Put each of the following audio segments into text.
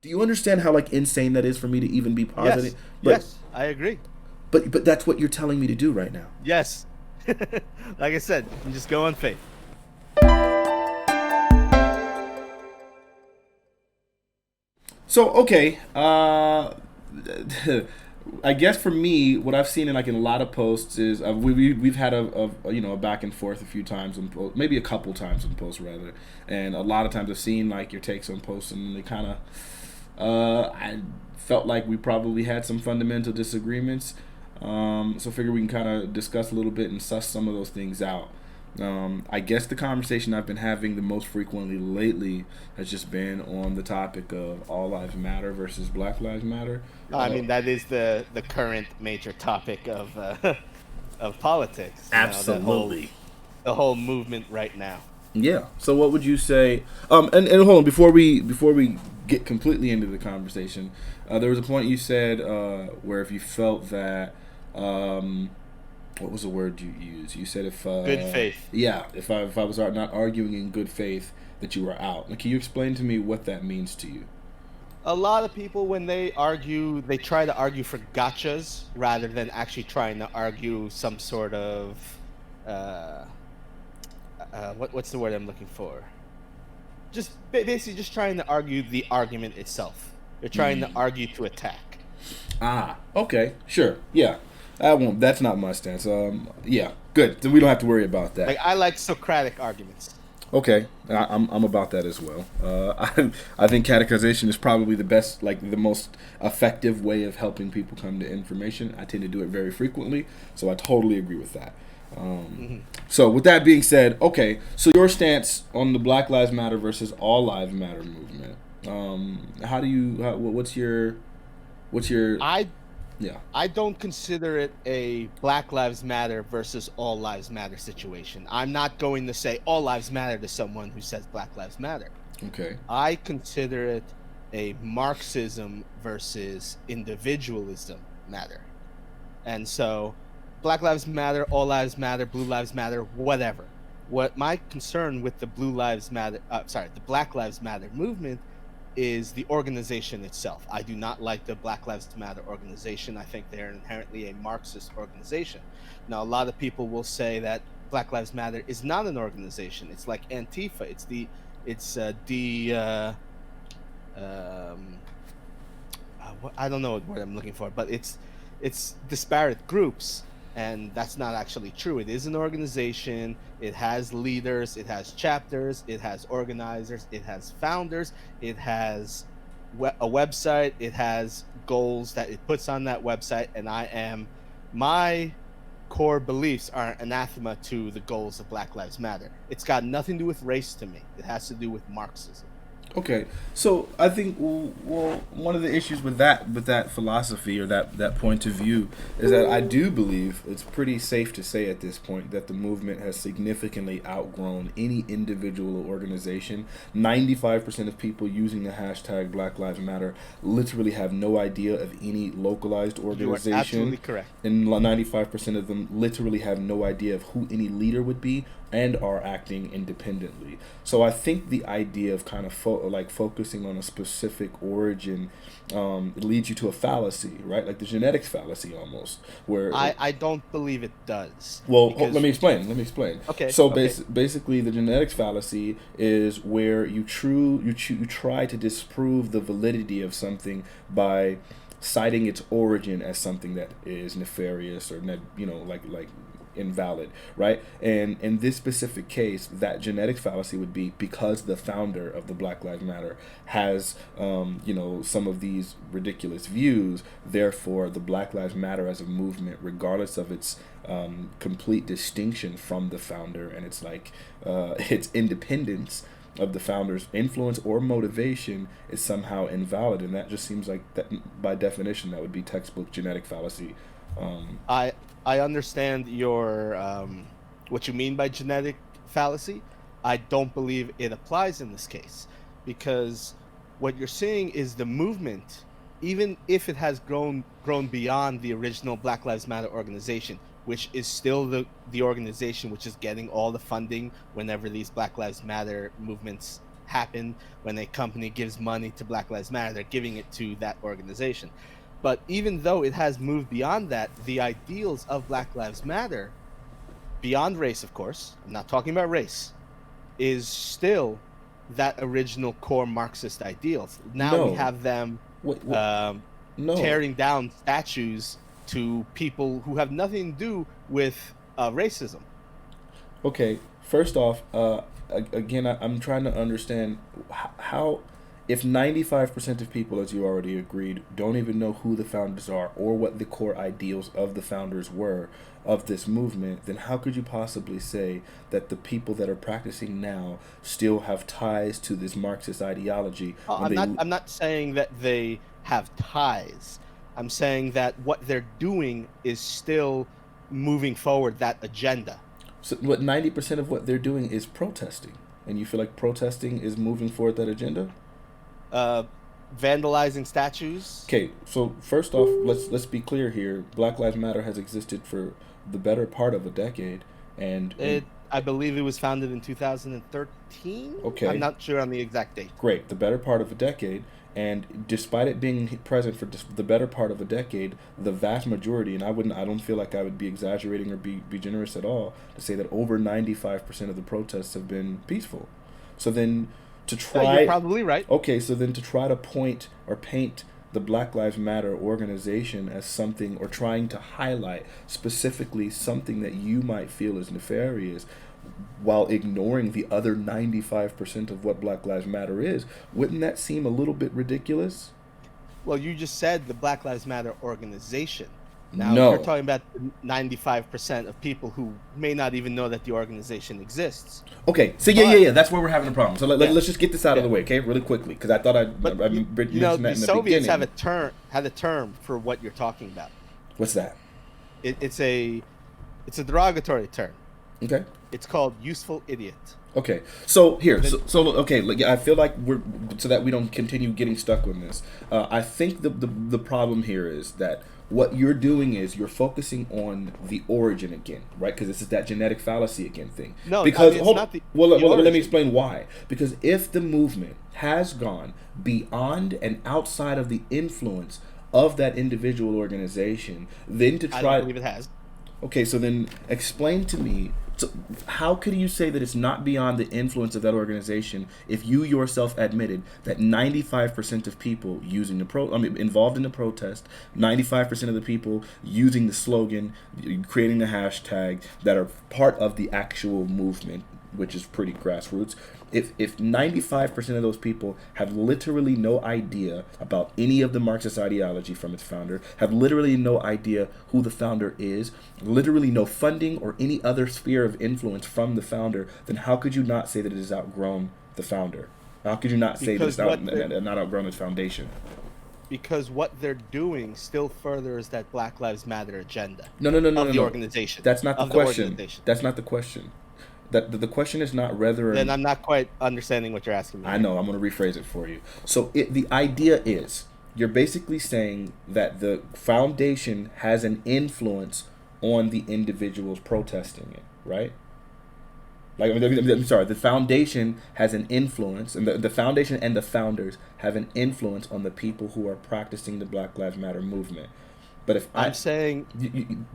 Do you understand how like insane that is for me to even be positive? Yes, But yes, I agree. but that's what you're telling me to do right now. Yes. Like I said, you can just go on faith. So okay, I guess for me, what I've seen in like in a lot of posts is we've had a back and forth a few times on maybe a couple times on posts rather, and a lot of times I've seen like your takes on posts and they kind of I felt like we probably had some fundamental disagreements. So I figure we can kind of discuss a little bit and suss some of those things out. I guess the conversation I've been having the most frequently lately has just been on the topic of all lives matter versus Black Lives Matter. I mean, that is the current major topic of of politics. You know, Absolutely. the whole movement right now. Yeah. So what would you say? And hold on before we get completely into the conversation, there was a point you said where if you felt that what was the word you used? You said if Good faith. yeah, if I was not arguing in good faith that you were out. Like, can you explain to me what that means to you? A lot of people, when they argue, they try to argue for gotchas rather than actually trying to argue some sort of uh, what's the word I'm looking for? Just basically just trying to argue the argument itself. They're trying to argue to attack. Ah, okay, sure, yeah. I won't. That's not my stance. Yeah, good. Then we don't have to worry about that. Like I like Socratic arguments. Okay, I'm about that as well. I think catechization is probably the best, like the most effective way of helping people come to information. I tend to do it very frequently, so I totally agree with that. Hmm. So with that being said, okay, so your stance on the Black Lives Matter versus All Lives Matter movement. How do you? What's your? I Yeah. I don't consider it a Black Lives Matter versus All Lives Matter situation. I'm not going to say All Lives Matter to someone who says Black Lives Matter. Okay. I consider it a Marxism versus individualism matter. And so Black Lives Matter, All Lives Matter, Blue Lives Matter, whatever. What my concern with the the Black Lives Matter movement is the organization itself. I do not like the Black Lives Matter organization. I think they're inherently a Marxist organization. Now, a lot of people will say that Black Lives Matter is not an organization. It's like Antifa. Um, I don't know what word I'm looking for, but it's disparate groups, and that's not actually true. It is an organization. It has leaders. It has chapters. It has organizers. It has founders. It has a website. It has goals that it puts on that website, and my core beliefs are anathema to the goals of Black Lives Matter. It's got nothing to do with race to me. It has to do with Marxism. Okay, so I think well, one of the issues with that philosophy or that point of view is that I do believe it's pretty safe to say at this point that the movement has significantly outgrown any individual or organization. 95% of people using the hashtag Black Lives Matter literally have no idea of any localized You are organization, absolutely correct. and 95% of them literally have no idea of who any leader would be and are acting independently. So I think the idea of kind of focusing on a specific origin leads you to a fallacy, right? Like the genetics fallacy almost, where I don't believe it does well, let because me explain. Let me explain. okay, So okay. basically, the genetics fallacy is where you try to disprove the validity of something by citing its origin as something that is nefarious or like invalid, right? And in this specific case, that genetic fallacy would be because the founder of the Black Lives Matter has, some of these ridiculous views. Therefore, the Black Lives Matter as a movement, regardless of its complete distinction from the founder and its its independence of the founder's influence or motivation, is somehow invalid, and that just seems like that by definition that would be textbook genetic fallacy. Um, I I understand your what you mean by genetic fallacy. I don't believe it applies in this case because what you're seeing is the movement, even if it has grown beyond the original Black Lives Matter organization, which is still the organization which is getting all the funding whenever these Black Lives Matter movements happen when a company gives money to Black Lives Matter. They're giving it to that organization. But even though it has moved beyond that, the ideals of Black Lives Matter, beyond race, of course, I'm not talking about race, is still that original core Marxist ideals. Now we have them tearing down statues to people who have nothing to do with racism. Okay, first off, again, I'm trying to understand how, if 95% of people, as you already agreed, don't even know who the founders are or what the core ideals of the founders were of this movement, then how could you possibly say that the people that are practicing now still have ties to this Marxist ideology? I'm not saying that they have ties. I'm saying that what they're doing is still moving forward that agenda. So what 90% of what they're doing is protesting, and you feel like protesting is moving forward that agenda? Vandalizing statues. Okay, so first off, let's be clear here. Black Lives Matter has existed for the better part of a decade, and I believe it was founded in 2013. Okay, I'm not sure on the exact date. Great, the better part of a decade, and despite it being present for the better part of a decade, the vast majority, and I don't feel like I would be exaggerating or be generous at all to say that over 95% of the protests have been peaceful. So then to try, you're probably right. Okay, so then to try to point or paint the Black Lives Matter organization as something, or trying to highlight specifically something that you might feel is nefarious, while ignoring the other 95% of what Black Lives Matter is, wouldn't that seem a little bit ridiculous? Well, you just said the Black Lives Matter organization. Now, No. you're talking about 95% of people who may not even know that the organization exists. Okay, so yeah, that's where we're having a problem. So let's just get this out of the way, okay, really quickly, because I thought I'd mentioned that in the the Soviets beginning. had a term for what you're talking about. What's that? It's a derogatory term. Okay. It's called useful idiot. Okay, so here, I feel like so that we don't continue getting stuck on this. I think the problem here is that what you're doing is you're focusing on the origin again, right? Because this is that genetic fallacy again thing. No, because it's not the let me explain why. Because if the movement has gone beyond and outside of the influence of that individual organization, then to try, I don't believe it has. Okay, so then explain to me. So how could you say that it's not beyond the influence of that organization if you yourself admitted that 95% of people involved in the protest, 95% of the people using the slogan, creating the hashtag, that are part of the actual movement, which is pretty grassroots, if 95% of those people have literally no idea about any of the Marxist ideology from its founder, have literally no idea who the founder is, literally no funding or any other sphere of influence from the founder, then how could you not say that it has outgrown the founder? How could you not say that it's not outgrown its foundation? Because what they're doing still furthers that Black Lives Matter agenda. No. The organization. That's not the question. That's not the question. The question is not whether. Then I'm not quite understanding what you're asking me. I know. I'm going to rephrase it for you. So the idea is, you're basically saying that the foundation has an influence on the individuals protesting it, right? I'm sorry. The foundation has an influence, and the foundation and the founders have an influence on the people who are practicing the Black Lives Matter movement. But if I'm saying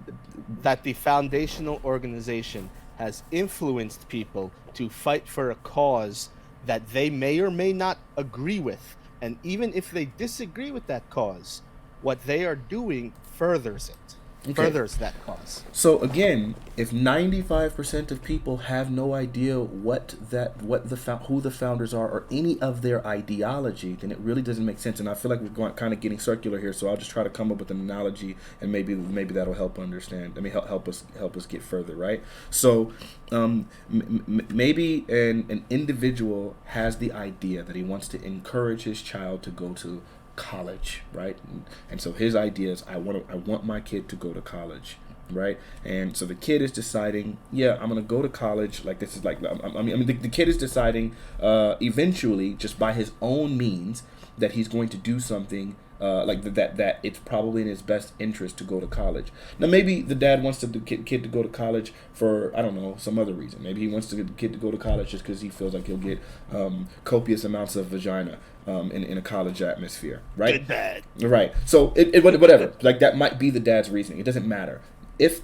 that the foundational organization has influenced people to fight for a cause that they may or may not agree with. And even if they disagree with that cause, what they are doing furthers it. Furthers that cause. So again, if 95% of people have no idea who the founders are or any of their ideology, then it really doesn't make sense. And I feel like we're kind of getting circular here. So I'll just try to come up with an analogy, and maybe that'll help understand. Help us get further, right? So maybe an individual has the idea that he wants to encourage his child to go to college, right? And so his idea is, I want my kid to go to college, right? And so the kid is deciding, I'm gonna go to college. Like, this is like, the kid is deciding eventually, just by his own means, that he's going to do something that it's probably in his best interest to go to college. Now, maybe the dad wants the kid to go to college for, I don't know, some other reason. Maybe he wants the kid to go to college just because he feels like he'll get copious amounts of vagina in a college atmosphere, right? Good bad. Right. So whatever. Like, that might be the dad's reasoning. It doesn't matter. If at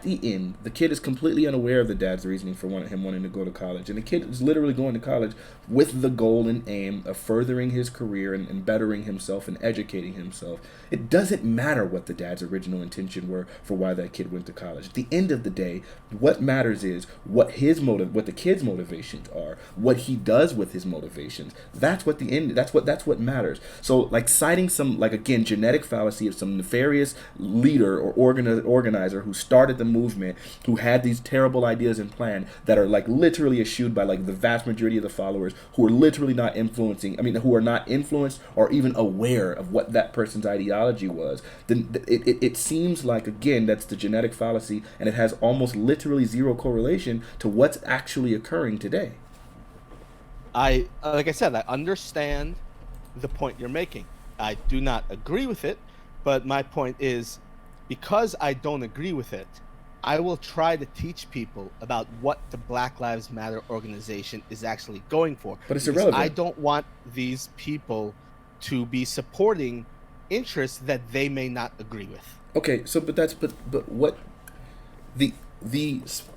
the end the kid is completely unaware of the dad's reasoning for him wanting to go to college, and the kid is literally going to college with the goal and aim of furthering his career and bettering himself and educating himself, it doesn't matter what the dad's original intention were for why that kid went to college. At the end of the day, what matters is what the kid's motivations are, what he does with his motivations. That's what matters. So, like, citing some, like, again, genetic fallacy of some nefarious leader or organizer who started the movement, who had these terrible ideas and plan that are, like, literally eschewed by, like, the vast majority of the followers, who are literally who are not influenced or even aware of what that person's ideology was, then it seems like, again, that's the genetic fallacy, and it has almost literally zero correlation to what's actually occurring today. Like I said, I understand the point you're making. I do not agree with it, but my point is, because I don't agree with it, I will try to teach people about what the Black Lives Matter organization is actually going for. But it's irrelevant. I don't want these people to be supporting interests that they may not agree with. Okay, so but what the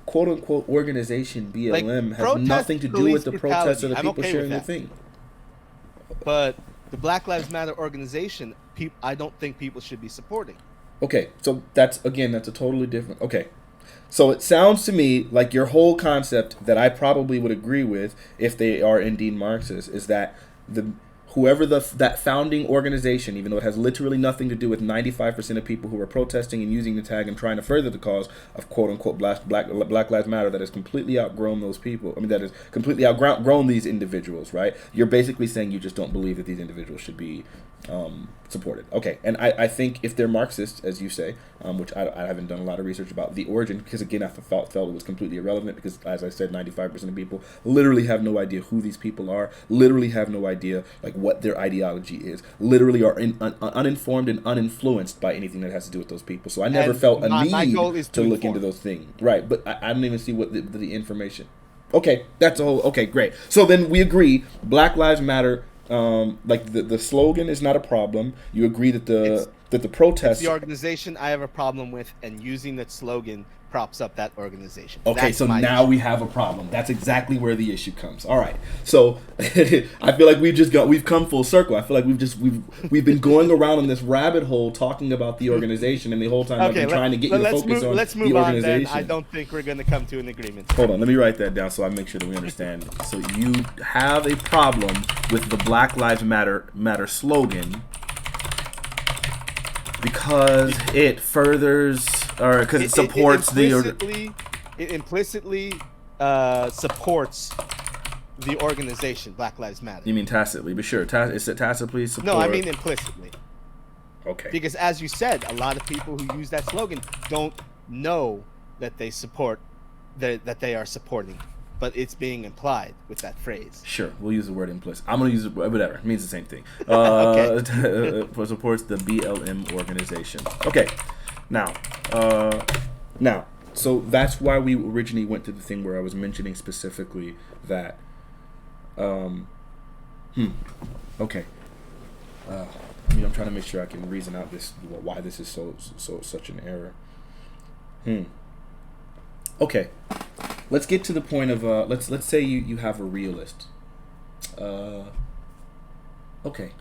quote unquote organization BLM has nothing to do with the protests of the people sharing the thing. But the Black Lives Matter organization, I don't think people should be supporting. Okay, so that's a totally different. Okay, so it sounds to me like your whole concept that I probably would agree with if they are indeed Marxists is that that founding organization, even though it has literally nothing to do with 95% of people who are protesting and using the tag and trying to further the cause of quote unquote Black Lives Matter, that has completely outgrown those people. I mean, that has completely outgrown these individuals, right? You're basically saying you just don't believe that these individuals should be supported. Okay, and I think if they're Marxists, as you say, which I haven't done a lot of research about the origin, because again I felt it was completely irrelevant, because as I said, 95% of people literally have no idea who these people are, literally have no idea like what their ideology is, literally are uninformed and uninfluenced by anything that has to do with those people. So I never felt a need to look into those things. Right, but I don't even see what the information. Okay, that's a whole. Okay, great. So then we agree, Black Lives Matter. Like the slogan is not a problem. You agree that the protests. It's the organization I have a problem with, and using that slogan props up that organization. Okay, that's so now issue. We have a problem. That's exactly where the issue comes. All right, so I feel like we've come full circle. I feel like we've been going around in this rabbit hole talking about the organization, and the whole time I've been trying to get you to focus on let's move the organization. On, then. I don't think we're going to come to an agreement. Hold on, let me write that down so I make sure that we understand. So you have a problem with the Black Lives Matter slogan because it furthers, or because it supports it implicitly supports the organization Black Lives Matter. You mean tacitly? But sure, it's a tacitly support. No, I mean implicitly. Okay. Because as you said, a lot of people who use that slogan don't know that they support that they are supporting, but it's being implied with that phrase. Sure, we'll use the word implicit. I'm going to use it, whatever. It means the same thing. Supports the BLM organization. Okay, now, so that's why we originally went to the thing where I was mentioning specifically that, okay. I'm trying to make sure I can reason out why this is such an error. Okay, let's get to the point of let's say you have a realist. Okay,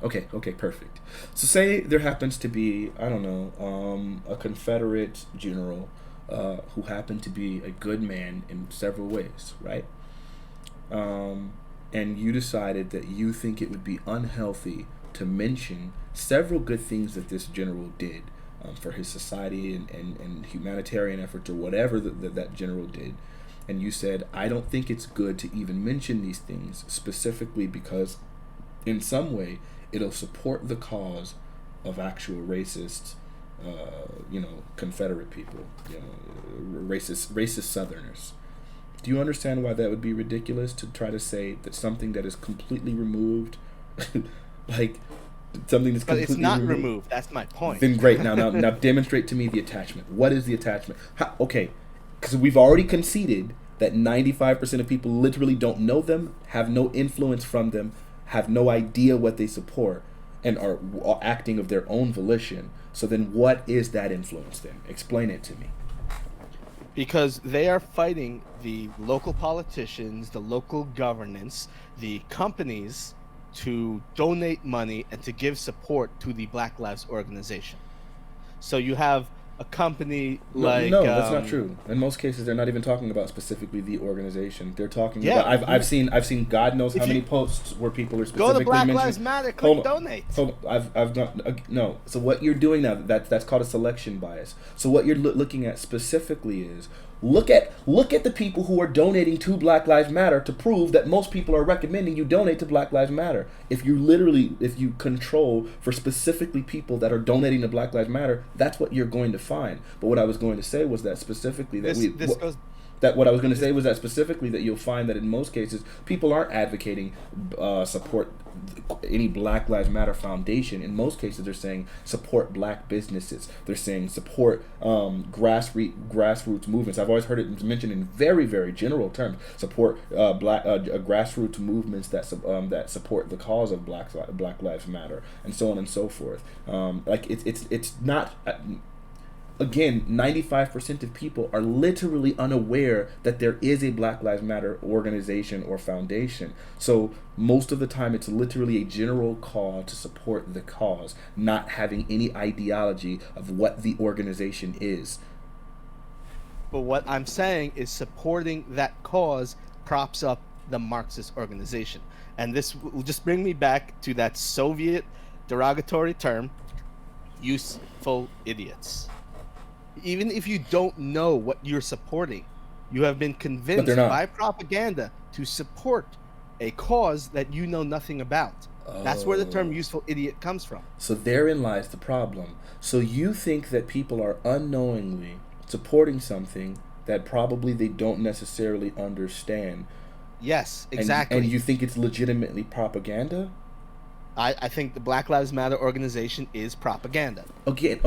perfect. So say there happens to be, I don't know, a Confederate general who happened to be a good man in several ways, right? And you decided that you think it would be unhealthy to mention several good things that this general did for his society and humanitarian efforts or whatever that general did. And you said, I don't think it's good to even mention these things specifically because in some way it'll support the cause of actual racist, Confederate people, racist Southerners. Do you understand why that would be ridiculous to try to say that something that is completely removed, like Something that's But completely it's not removed. removed. That's my point. Then great. Now demonstrate to me the attachment. What is the attachment? Okay, because we've already conceded that 95% of people literally don't know them, have no influence from them, have no idea what they support, and are acting of their own volition. So then what is that influence then? Explain it to me. Because they are fighting the local politicians, the local governance, the companies to donate money and to give support to the Black Lives organization. So you have a company like No, that's not true. In most cases, they're not even talking about specifically the organization. They're talking about. I've seen God knows how many posts where people are go specifically to Black mentioning. Lives Matter, click donate. I've not no. So what you're doing now, that's called a selection bias. So what you're looking at specifically is look at the people who are donating to Black Lives Matter to prove that most people are recommending you donate to Black Lives Matter. If you control for specifically people that are donating to Black Lives Matter, that's what you're going to find. But what I was going to say was that specifically that you'll find that in most cases people aren't advocating support any Black Lives Matter foundation. In most cases, they're saying support black businesses. They're saying support grassroots movements. I've always heard it mentioned in very, very general terms. Support grassroots movements that support the cause of Black Lives Matter, and so on and so forth. It's not. Again, 95% of people are literally unaware that there is a Black Lives Matter organization or foundation. So most of the time, it's literally a general call to support the cause, not having any ideology of what the organization is. But what I'm saying is supporting that cause props up the Marxist organization. And this will just bring me back to that Soviet derogatory term, useful idiots. Even if you don't know what you're supporting, you have been convinced by propaganda to support a cause that you know nothing about. That's where the term useful idiot comes from. So therein lies the problem. So you think that people are unknowingly supporting something that probably they don't necessarily understand. Yes, exactly. And you think it's legitimately propaganda? I think the Black Lives Matter organization is propaganda. Okay.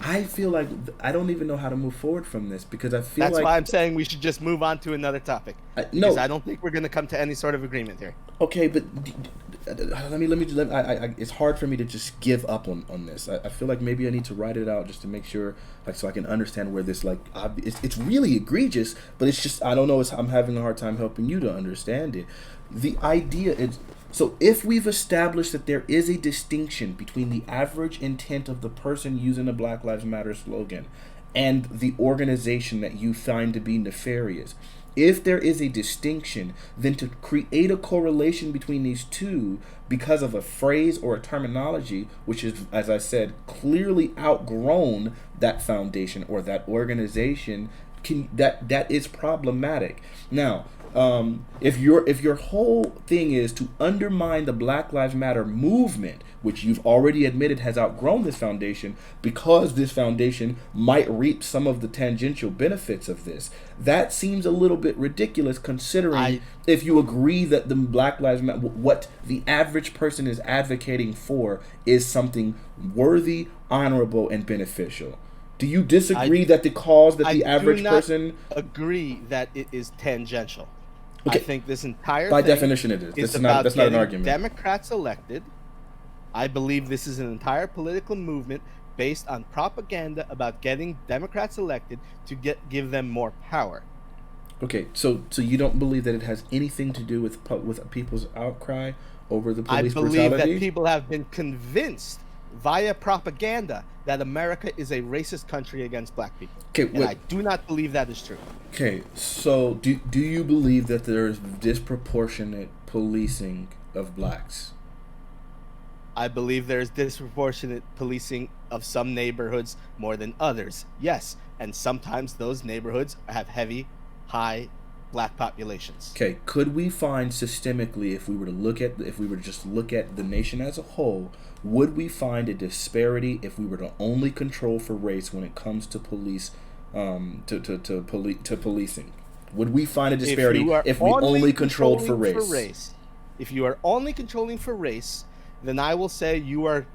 I feel like I don't even know how to move forward from this because I feel that's why I'm saying we should just move on to another topic. Because I don't think we're going to come to any sort of agreement here. Okay, but it's hard for me to just give up on this. I feel like maybe I need to write it out just to make sure, so I can understand where this it's really egregious, but it's just I don't know. I'm having a hard time helping you to understand it. The idea is. So if we've established that there is a distinction between the average intent of the person using the Black Lives Matter slogan and the organization that you find to be nefarious, if there is a distinction, then to create a correlation between these two because of a phrase or a terminology, which is, as I said, clearly outgrown that foundation or that organization, that is problematic. Now, if your whole thing is to undermine the Black Lives Matter movement, which you've already admitted has outgrown this foundation because this foundation might reap some of the tangential benefits of this, that seems a little bit ridiculous considering if you agree that the Black Lives Matter, what the average person is advocating for is something worthy, honorable, and beneficial. Do you disagree that the cause that the average person... agree that it is tangential. Okay. I think this entire by thing definition it is. That's not an argument. Democrats elected. I believe this is an entire political movement based on propaganda about getting Democrats elected to give them more power. Okay, so you don't believe that it has anything to do with people's outcry over the police brutality? I believe that people have been convinced via propaganda that America is a racist country against black people. Okay, and I do not believe that is true. Okay, so do you believe that there is disproportionate policing of blacks? I believe there is disproportionate policing of some neighborhoods more than others. Yes, and sometimes those neighborhoods have high black populations. Okay, could we find systemically, if we were to just look at the nation as a whole, would we find a disparity if we were to only control for race when it comes to police, to policing? Would we find a disparity if we only controlled for race? If you are only controlling for race, then I will say you are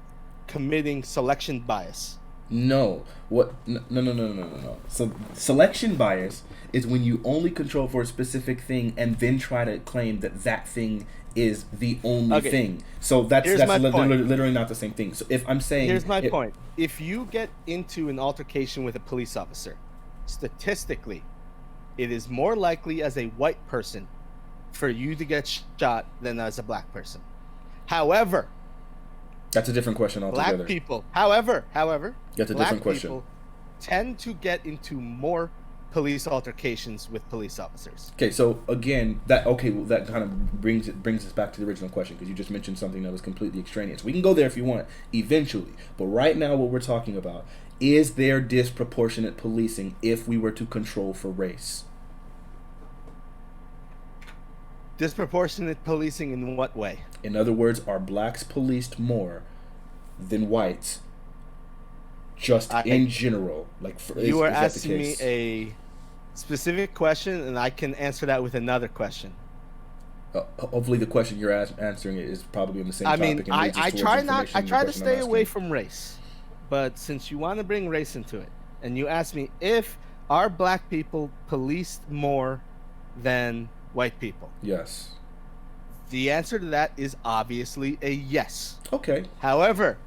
committing selection bias. No. What? No. So selection bias is when you only control for a specific thing and then try to claim that that thing is the only thing. So that's literally not the same thing. So if I'm saying, here's my point. If you get into an altercation with a police officer, statistically, it is more likely as a white person for you to get shot than as a black person. However, that's a different question altogether. Black people, however, that's a different question. People tend to get into more police altercations with police officers. Okay, so again, that kind of brings us back to the original question, because you just mentioned something that was completely extraneous. We can go there if you want eventually, but right now what we're talking about is there disproportionate policing if we were to control for race? Disproportionate policing in what way? In other words, are blacks policed more than whites? Just in general, you are asking me a specific question, and I can answer that with another question. Hopefully, the question you're answering is probably on the same topic. I try to stay away from race, but since you want to bring race into it, and you ask me if are black people policed more than white people? Yes. The answer to that is obviously a yes. Okay. However,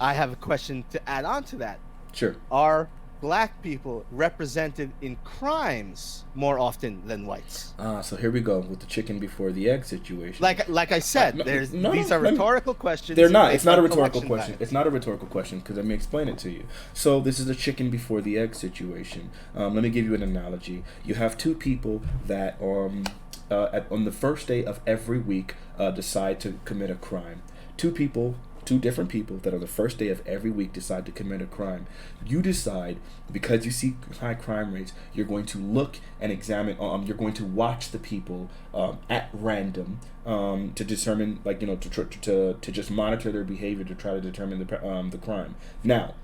I have a question to add on to that. Sure. Are black people represented in crimes more often than whites? So here we go with the chicken before the egg situation. Like I said, these are rhetorical questions. They're not. It's not a rhetorical question. It's not a rhetorical question, because let me explain it to you. So this is a chicken before the egg situation. Let me give you an analogy. You have two people that on the first day of every week decide to commit a crime. Two different people that on the first day of every week decide to commit a crime. You decide, because you see high crime rates, you're going to look and examine, you're going to watch the people at random to determine, to just monitor their behavior to try to determine the crime. Now,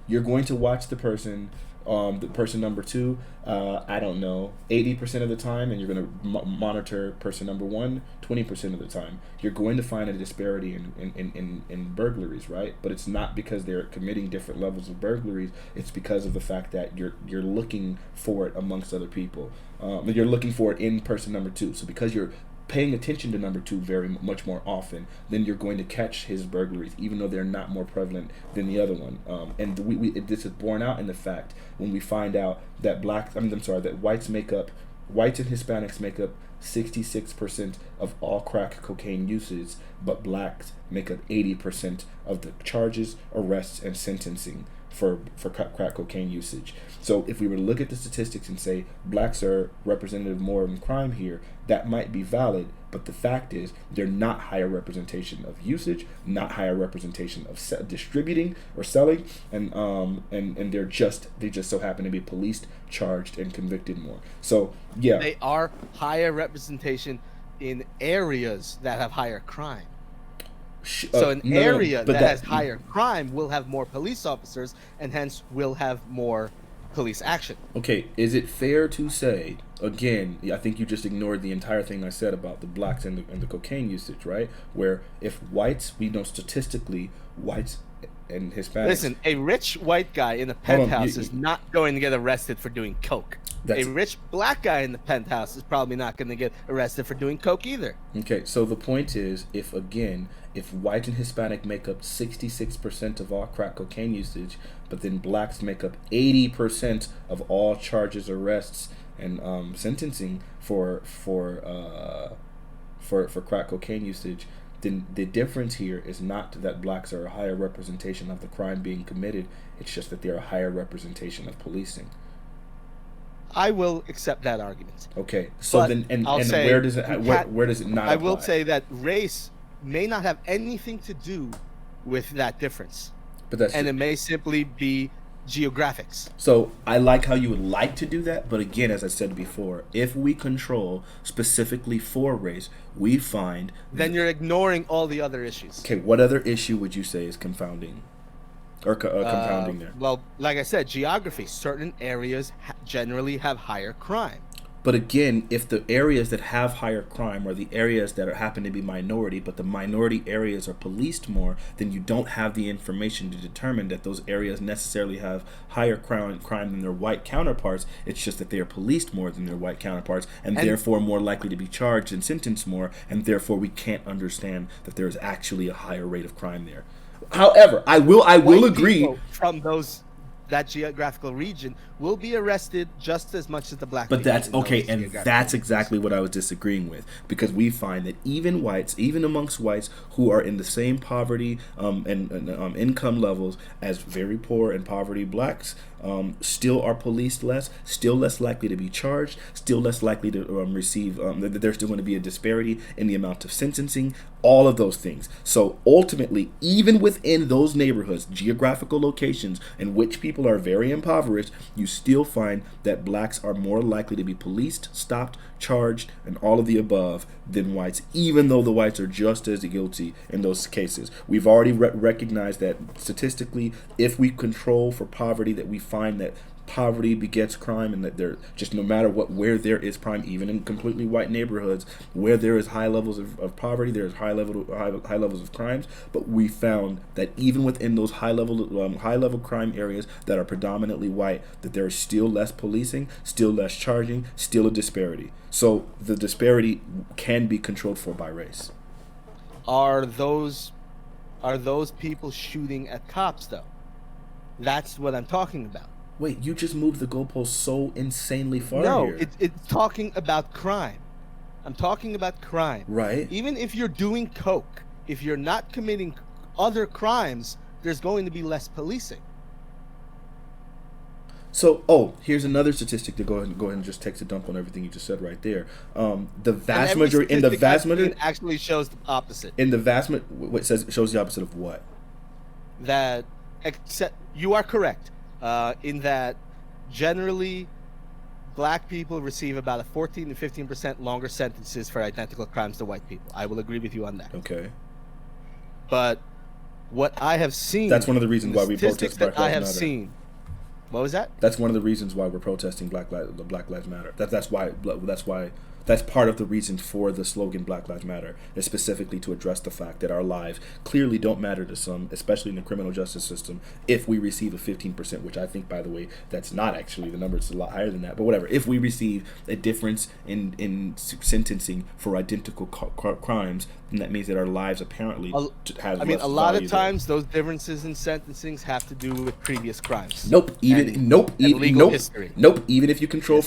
you're going to watch the person number two, I don't know, 80% of the time, and you're going to monitor person number one 20% of the time. You're going to find a disparity in burglaries, right? But it's not because they're committing different levels of burglaries. It's because of the fact that you're looking for it amongst other people. You're looking for it in person number two. So because you're paying attention to number two very much more often, then you're going to catch his burglaries, even though they're not more prevalent than the other one. And this is borne out in the fact when we find out that whites and Hispanics make up 66% of all crack cocaine usage, but blacks make up 80% of the charges, arrests, and sentencing for crack cocaine usage. So if we were to look at the statistics and say blacks are representative more in crime here, that might be valid, but the fact is they're not higher representation of usage, not higher representation of distributing or selling, and they just so happen to be policed, charged, and convicted more. So yeah, they are higher representation in areas that have higher crime. So an area that has higher crime will have more police officers, and hence will have more police action. Okay, is it fair to say, again, I think you just ignored the entire thing I said about the blacks and the cocaine usage, right? Where if whites, we know statistically, whites and Hispanics... Listen, a rich white guy in a penthouse is not going to get arrested for doing coke. A rich black guy in the penthouse is probably not going to get arrested for doing coke either. Okay, so the point is, if white and Hispanic make up 66% of all crack cocaine usage, but then blacks make up 80% of all charges, arrests, and sentencing for crack cocaine usage, then the difference here is not that blacks are a higher representation of the crime being committed. It's just that they're a higher representation of policing. I will accept that argument. Okay, so but then where does it not? I will say that race may not have anything to do with that difference, it may simply be geographics. So I like how you would like to do that, but again, as I said before, if we control specifically for race, we find then you're ignoring all the other issues. Okay, what other issue would you say is confounding? Or compounding there? Well, like I said, geography. Certain areas generally have higher crime. But again, if the areas that have higher crime are the areas that happen to be minority, but the minority areas are policed more, then you don't have the information to determine that those areas necessarily have higher crime than their white counterparts. It's just that they are policed more than their white counterparts, and therefore more likely to be charged and sentenced more, and therefore we can't understand that there is actually a higher rate of crime there. However, I will agree from that geographical region will be arrested just as much as the black. But that's okay, and that's exactly what I was disagreeing with, because we find that even whites, even amongst whites who are in the same poverty and income levels as very poor and poverty blacks, still are policed less, still less likely to be charged, still less likely to receive. There's still going to be a disparity in the amount of sentencing. All of those things. So ultimately, even within those neighborhoods, geographical locations in which people are very impoverished, you still find that blacks are more likely to be policed, stopped, charged, and all of the above than whites, even though the whites are just as guilty in those cases. We've already recognized that statistically, if we control for poverty, that we find that poverty begets crime, and that there just no matter where there is crime, even in completely white neighborhoods where there is high levels of poverty, there's high levels of crimes. But we found that even within those high level crime areas that are predominantly white, that there is still less policing, still less charging, still a disparity. So the disparity can be controlled for by race. Are those people shooting at cops though? That's what I'm talking about. Wait, you just moved the goalpost so insanely far here. No, it's talking about crime. I'm talking about crime. Right. Even if you're doing coke, if you're not committing other crimes, there's going to be less policing. So, here's another statistic to go ahead and just take a dump on everything you just said right there. The vast majority actually shows the opposite. Shows the opposite of what? That except you are correct. In that generally black people receive about a 14 to 15% longer sentences for identical crimes to white people. I will agree with you on that. Okay. But what I have seen, that's one of the reasons why we protest Black Lives Matter. What was that? That's one of the reasons why we're protesting Black Lives Matter. That's part of the reason for the slogan Black Lives Matter, is specifically to address the fact that our lives clearly don't matter to some, especially in the criminal justice system, if we receive a 15%, which I think, by the way, that's not actually, the number is a lot higher than that, but whatever. If we receive a difference in sentencing for identical crimes, then that means that our lives apparently have less a lot of times there. those differences in sentencing have to do with previous crimes. History. Even if you control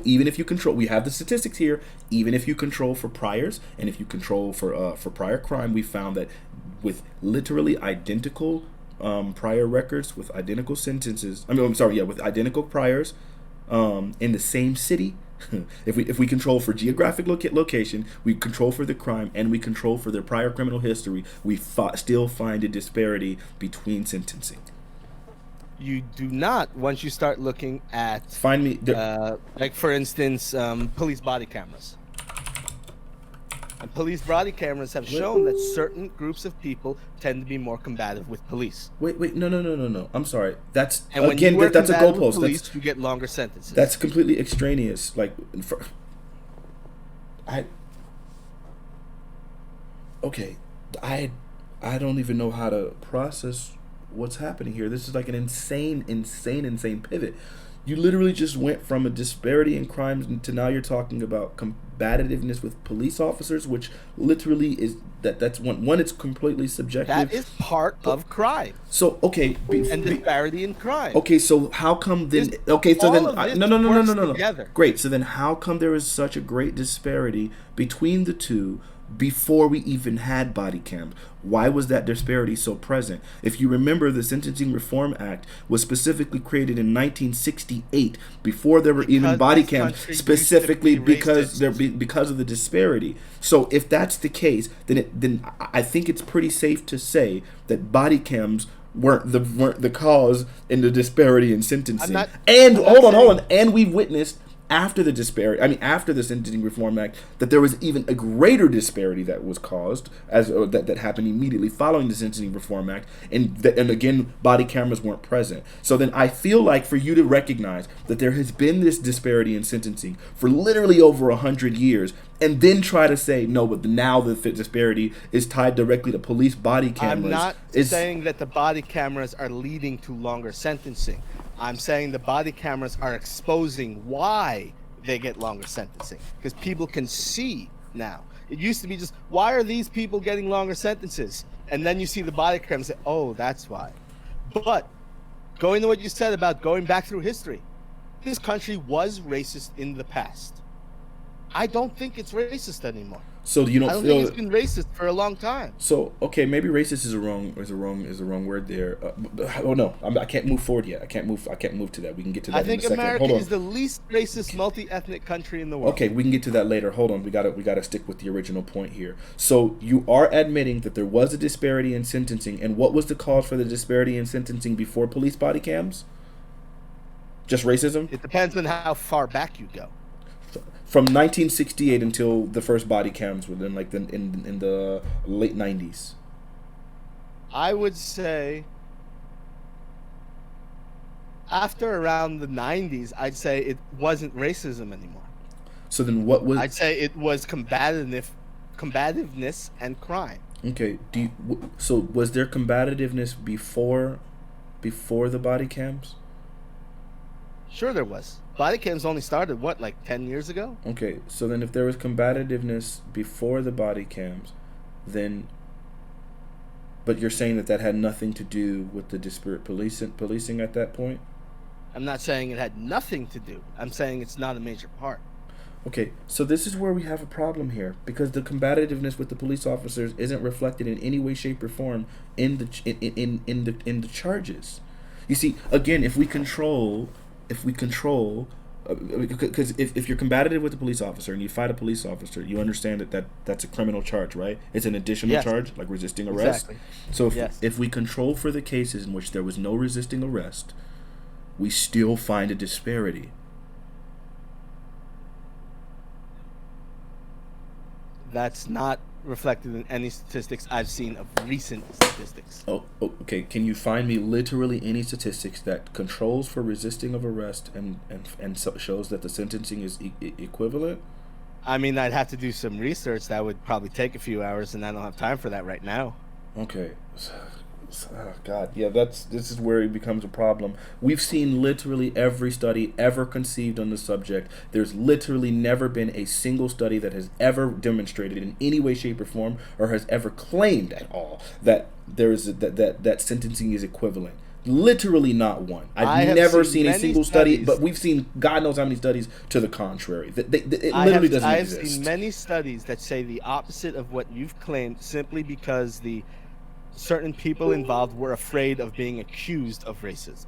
even if you control, we have the statistics here. Even if you control for priors, and if you control for prior crime, we found that with literally identical prior records, with identical sentences. With identical priors in the same city. If we control for geographic location, we control for the crime, and we control for their prior criminal history, we still find a disparity between sentencing. You do not once you start looking at like for instance police body cameras. And police body cameras have shown that certain groups of people tend to be more combative with police. Wait, no. I'm sorry. That's a goalpost. Police, you get longer sentences. That's completely extraneous. I don't even know how to process what's happening here. This is like an insane pivot. You literally just went from a disparity in crimes to now you're talking about combativeness with police officers, which literally is that's one. It's completely subjective. That is part of crime. So disparity in crime. Okay, so how come then? No. Together. Great. So then, how come there is such a great disparity between the two before we even had body cams? Why was that disparity so present? If you remember, the Sentencing Reform Act was specifically created in 1968, before there were even body cams, specifically because of the disparity. So if that's the case, then I think it's pretty safe to say that body cams weren't the cause in the disparity in sentencing. And we've witnessed after the disparity, after the Sentencing Reform Act, that there was even a greater disparity that was caused that happened immediately following the Sentencing Reform Act, and again, body cameras weren't present. So then I feel like for you to recognize that there has been this disparity in sentencing for literally over 100 years, and then try to say no, but now the disparity is tied directly to police body cameras. I'm not saying that the body cameras are leading to longer sentencing. I'm saying the body cameras are exposing why they get longer sentencing, because people can see now. It used to be just, why are these people getting longer sentences? And then you see the body cameras and say, oh, that's why. But going to what you said about going back through history, this country was racist in the past. I don't think it's racist anymore. So you don't I don't feel think it's been racist for a long time. So okay, maybe racist is a wrong word there. Oh no, I can't move forward yet. I can't move to that. We can get to that. I think in a second. America is the least racist multi-ethnic country in the world. Okay, we can get to that later. Hold on, we gotta stick with the original point here. So you are admitting that there was a disparity in sentencing, and what was the cause for the disparity in sentencing before police body cams? Just racism? It depends on how far back you go. From 1968 until the first body cams were in the late 90s. I would say after around the 90s, I'd say it wasn't racism anymore. So then what was... I'd say it was combativeness and crime. Okay. So was there combativeness before the body cams? Sure there was. Body cams only started, what, like 10 years ago? Okay, so then if there was combativeness before the body cams, then... But you're saying that had nothing to do with the disparate policing at that point? I'm not saying it had nothing to do. I'm saying it's not a major part. Okay, so this is where we have a problem here, because the combativeness with the police officers isn't reflected in any way, shape, or form in the charges. You see, again, if we control, because if you're combative with a police officer and you fight a police officer, you understand that's a criminal charge, right? It's an additional charge, like resisting arrest. Exactly. So if we control for the cases in which there was no resisting arrest, we still find a disparity. That's not reflected in any statistics I've seen of recent statistics. Oh, okay. Can you find me literally any statistics that controls for resisting of arrest and shows that the sentencing is equivalent? I mean, I'd have to do some research. That would probably take a few hours, and I don't have time for that right now. Okay. Oh, God, yeah, this is where it becomes a problem. We've seen literally every study ever conceived on the subject. There's literally never been a single study that has ever demonstrated in any way, shape, or form, or has ever claimed at all that there is that sentencing is equivalent. Literally not one. I've never seen a single study, but we've seen God knows how many studies to the contrary. It literally doesn't exist. I have seen many studies that say the opposite of what you've claimed, simply because certain people involved were afraid of being accused of racism.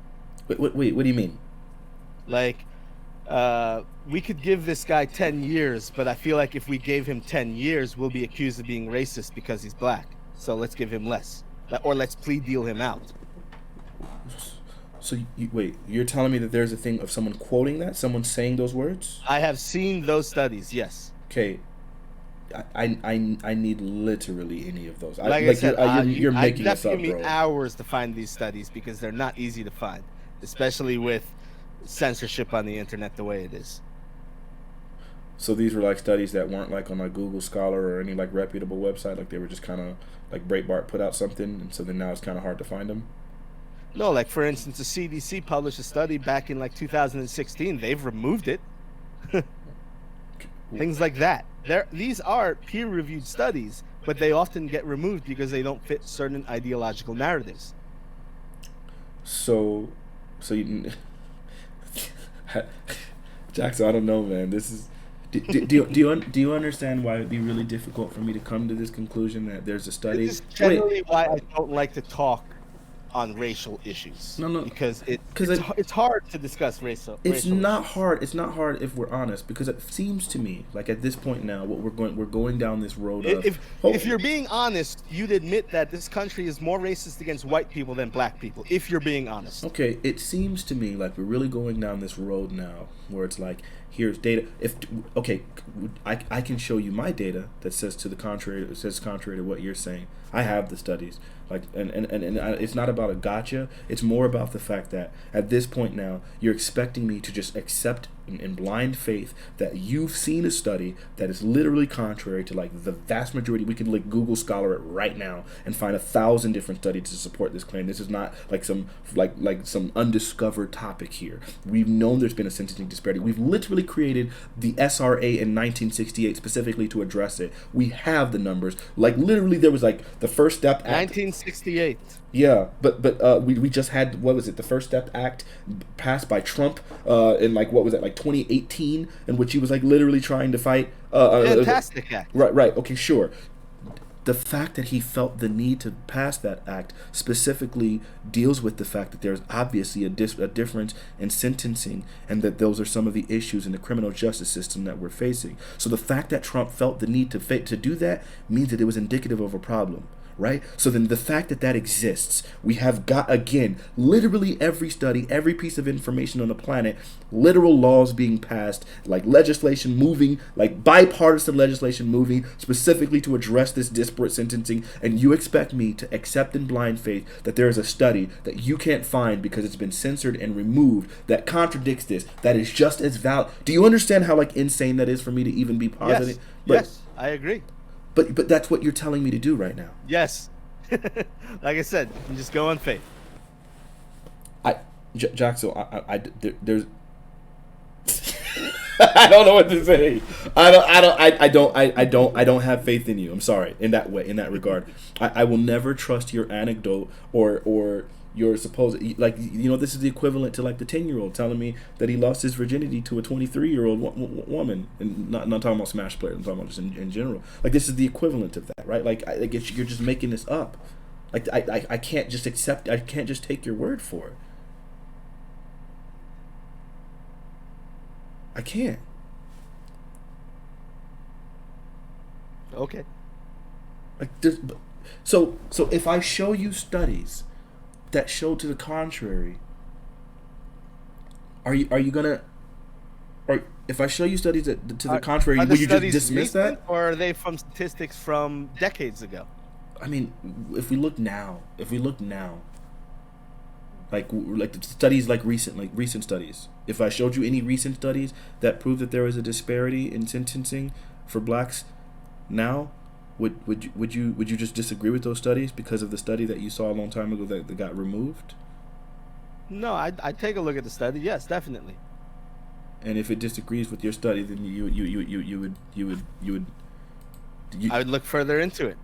Wait, what do you mean? Like, we could give this guy 10 years, but I feel like if we gave him 10 years, we'll be accused of being racist because he's black. So let's give him less. Or let's plea deal him out. So, you're telling me that there's a thing of someone quoting that? Someone saying those words? I have seen those studies, yes. Okay. I need literally any of those. Like I said, you're making this up, bro. It give me hours to find these studies because they're not easy to find, especially with censorship on the internet the way it is. So these were like studies that weren't like on like Google Scholar or any like reputable website. Like they were just kind of like Breitbart put out something, and so then now it's kind of hard to find them. No, like for instance, the CDC published a study back in like 2016. They've removed it. Things like that. These are peer-reviewed studies, but they often get removed because they don't fit certain ideological narratives. So you, Jackson, I don't know, man. This is. Do you understand why it'd be really difficult for me to come to this conclusion that there's a study? This is generally why I don't like to talk on racial issues. No, because it's hard to discuss racial. It's not issues. hard. It's not hard if we're honest, because it seems to me like at this point now, we're going down this road. If you're being honest, you'd admit that this country is more racist against white people than black people. If you're being honest. Okay, it seems to me like we're really going down this road now, where it's like, here's data. Okay, I can show you my data that says to the contrary. It says contrary to what you're saying. I have the studies. Like, and it's not about a gotcha. It's more about the fact that at this point now, you're expecting me to just accept in blind faith that you've seen a study that is literally contrary to like the vast majority. We can like Google Scholar it right now and find 1,000 different studies to support this claim. This is not like some undiscovered topic here. We've known there's been a sentencing disparity. We've literally created the SRA in 1968 specifically to address it. We have the numbers. Like literally, there was like the First Step Act. 1968. Yeah, but we just had, what was it, the First Step Act passed by Trump in like, what was it, like 2018, in which he was like literally trying to fight Fantastic act. Right, okay, sure. The fact that he felt the need to pass that act specifically deals with the fact that there's obviously a difference in sentencing, and that those are some of the issues in the criminal justice system that we're facing. So the fact that Trump felt the need to do that means that it was indicative of a problem. Right? So then the fact that exists, we have got, again, literally every study, every piece of information on the planet, literal laws being passed, like legislation moving, like bipartisan legislation moving specifically to address this disparate sentencing, and you expect me to accept in blind faith that there is a study that you can't find because it's been censored and removed that contradicts this, that is just as valid. Do you understand how like insane that is for me to even be positive? Yes, I agree. But that's what you're telling me to do right now. Yes. Like I said, you just go on faith. There's I don't know what to say. I don't have faith in you. I'm sorry in that way, in that regard. I will never trust your anecdote or your supposed, like, you know, this is the equivalent to like the 10-year-old telling me that he lost his virginity to a 23-year-old woman, and not talking about Smash players, I'm talking about just in general. Like, this is the equivalent of that, right? Like, I guess you're just making this up. Like, I can't just accept, I can't just take your word for it. I can't. Okay. Like, so if I show you studies that show to the contrary, are you gonna, or if I show you studies that to the contrary, will you just dismiss that? Or are they from statistics from decades ago? I mean, if we look now, like the studies, like recent studies. If I showed you any recent studies that prove that there is a disparity in sentencing for blacks now, would you just disagree with those studies because of the study that you saw a long time ago that got removed? No, I'd take a look at the study. Yes, definitely. And if it disagrees with your study, then you would. I would look further into it.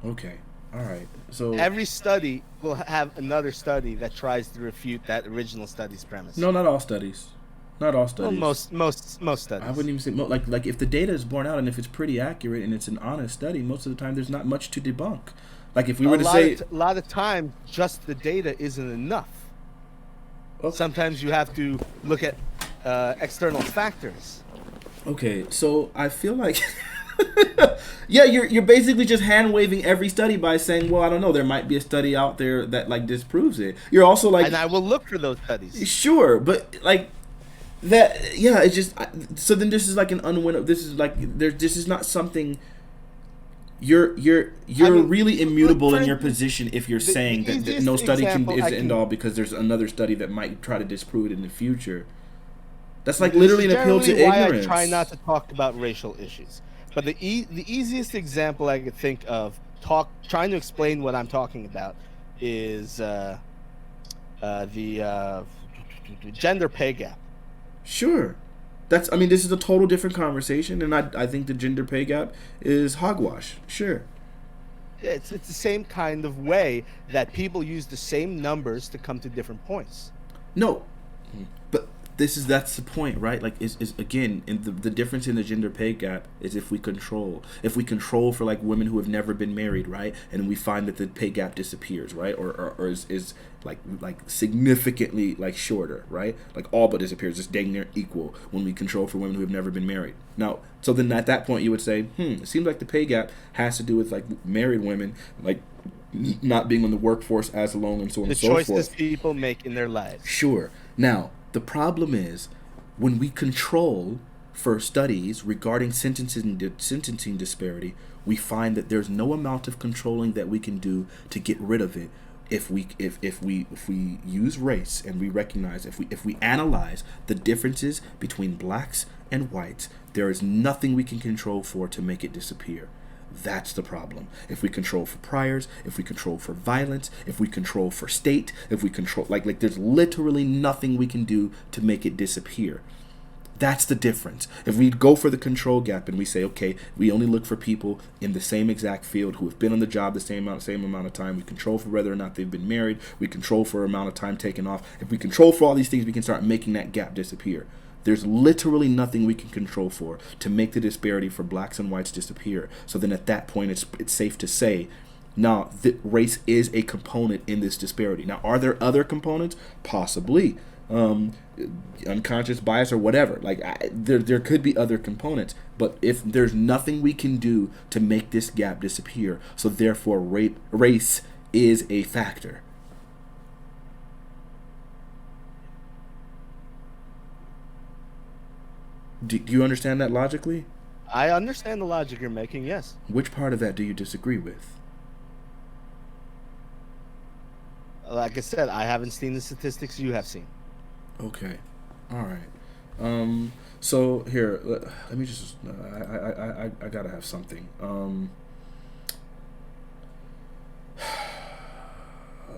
Okay. All right. So every study will have another study that tries to refute that original study's premise. No, not all studies. Not all studies. Well, most studies. I wouldn't even say like if the data is borne out and if it's pretty accurate and it's an honest study, most of the time there's not much to debunk. Like if we were to say a lot of time, just the data isn't enough. Okay. Sometimes you have to look at external factors. Okay, so I feel like yeah, you're basically just hand waving every study by saying, well, I don't know, there might be a study out there that like disproves it. You're also like, and I will look for those studies. Sure, but like that, yeah, it's just so then this is like an unwinnable. This is like this is not something. You're really immutable in your position if you're saying that no study is the end all because there's another study that might try to disprove it in the future. That's like literally an appeal to ignorance. I try not to talk about racial issues. But the easiest example I could think of trying to explain what I'm talking about is the gender pay gap. Sure. This is a total different conversation, and I think the gender pay gap is hogwash. Sure. It's the same kind of way that people use the same numbers to come to different points. No, but that's the point, right? Like is again, in the difference in the gender pay gap is if we control for like women who have never been married, right, and we find that the pay gap disappears, right, or is like significantly like shorter, right, like all but disappears, it's dang near equal when we control for women who have never been married. Now, so then at that point you would say, it seems like the pay gap has to do with like married women like not being on the workforce as long and so on and so forth. The choices people make in their lives. Sure. Now, the problem is when we control for studies regarding sentencing disparity, we find that there's no amount of controlling that we can do to get rid of it. If we use race, and we recognize, if we analyze the differences between blacks and whites, there is nothing we can control for to make it disappear. That's the problem. If we control for priors, if we control for violence, if we control for state, if we control, like there's literally nothing we can do to make it disappear. That's the difference. If we go for the control gap and we say, okay, we only look for people in the same exact field who have been on the job the same amount of time. We control for whether or not they've been married. We control for amount of time taken off. If we control for all these things, we can start making that gap disappear. There's literally nothing we can control for to make the disparity for blacks and whites disappear. So then at that point, it's safe to say, now, race is a component in this disparity. Now, are there other components? Possibly. Unconscious bias or whatever. There could be other components. But if there's nothing we can do to make this gap disappear, so therefore race is a factor. Do you understand that logically? I understand the logic you're making, yes. Which part of that do you disagree with? Like I said, I haven't seen the statistics you have seen. Okay. All right. So here, let me just, I gotta have something.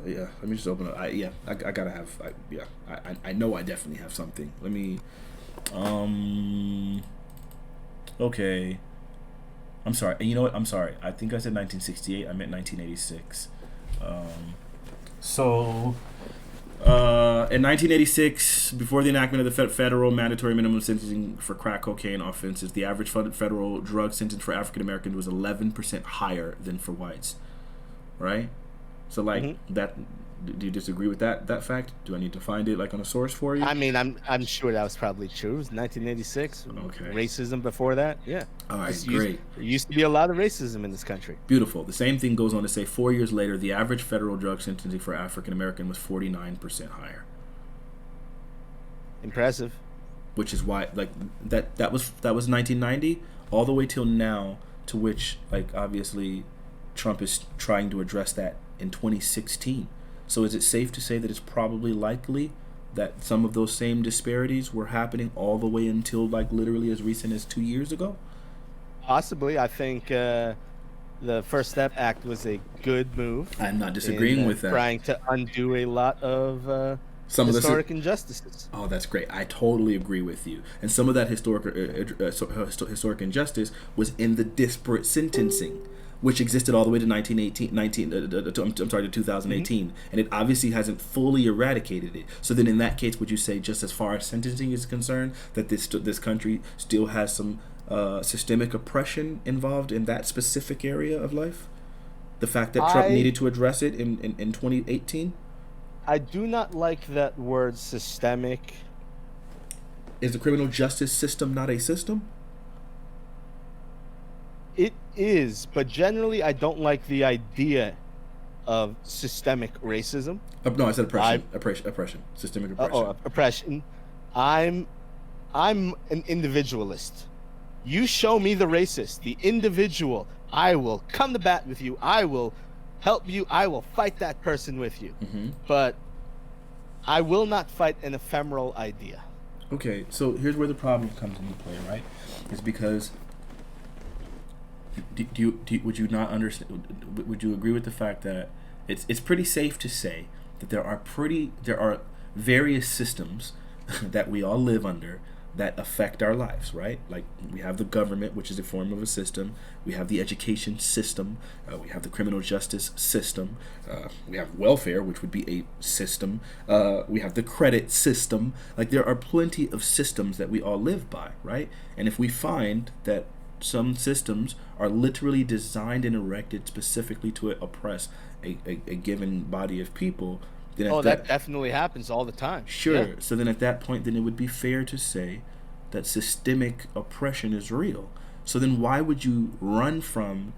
Yeah, let me just open up. I gotta have, I know I definitely have something. Let me, okay. I'm sorry. You know what? I'm sorry. I think I said 1968. I meant 1986. In 1986, before the enactment of the federal mandatory minimum sentencing for crack cocaine offenses, the average federal drug sentence for African Americans was 11% higher than for whites. Right? So, that. Do you disagree with that fact? Do I need to find it on a source for you? I mean, I'm sure that was probably true. It was 1986. Okay. Racism before that, yeah. All right, great. There used to be a lot of racism in this country. Beautiful. The same thing goes on to say 4 years later, the average federal drug sentencing for African American was 49% higher. Impressive. Which is why, that was 1990 all the way till now, to which obviously Trump is trying to address that in 2016. So is it safe to say that it's probably likely that some of those same disparities were happening all the way until literally as recent as 2 years ago? Possibly. I think the First Step Act was a good move. I'm not disagreeing with that. Trying to undo a lot of some historic injustices. Oh, that's great. I totally agree with you. And some of that historic injustice was in the disparate sentencing, which existed all the way to 2018, and it obviously hasn't fully eradicated it. So then in that case, would you say, just as far as sentencing is concerned, that this country still has some systemic oppression involved in that specific area of life? The fact that Trump needed to address it in 2018? I do not like that word systemic. Is the criminal justice system not a system? It is, but generally I don't like the idea of systemic racism. No, I said oppression. Oppression. Systemic oppression. Oppression. I'm an individualist. You show me the racist, the individual. I will come to bat with you. I will help you. I will fight that person with you. Mm-hmm. But I will not fight an ephemeral idea. Okay, so here's where the problem comes into play, right? It's because would you not understand? Would you agree with the fact that it's pretty safe to say that there are various systems that we all live under that affect our lives, right? We have the government, which is a form of a system. We have the education system. We have the criminal justice system. We have welfare, which would be a system. We have the credit system. There are plenty of systems that we all live by, right? And if we find that some systems are literally designed and erected specifically to oppress a given body of people, then that definitely happens all the time. Sure. Yeah. So then at that point, then it would be fair to say that systemic oppression is real. So then why would you run from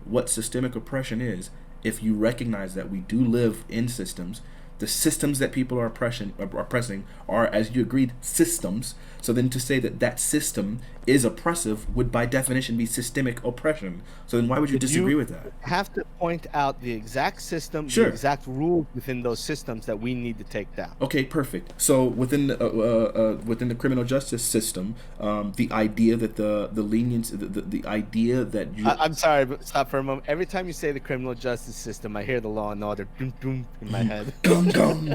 what systemic oppression is if you recognize that we do live in systems The systems that people are oppressing are, as you agreed, systems. So then to say that that system is oppressive would by definition be systemic oppression. So then why would you disagree with that? Have to point out the exact system, Sure. the exact rules within those systems that we need to take down. Okay, perfect. So within the criminal justice system, the idea that the lenience, the idea that you, I'm sorry, but stop for a moment. Every time you say the criminal justice system, I hear the Law and Order doom, doom in my head. gum gum,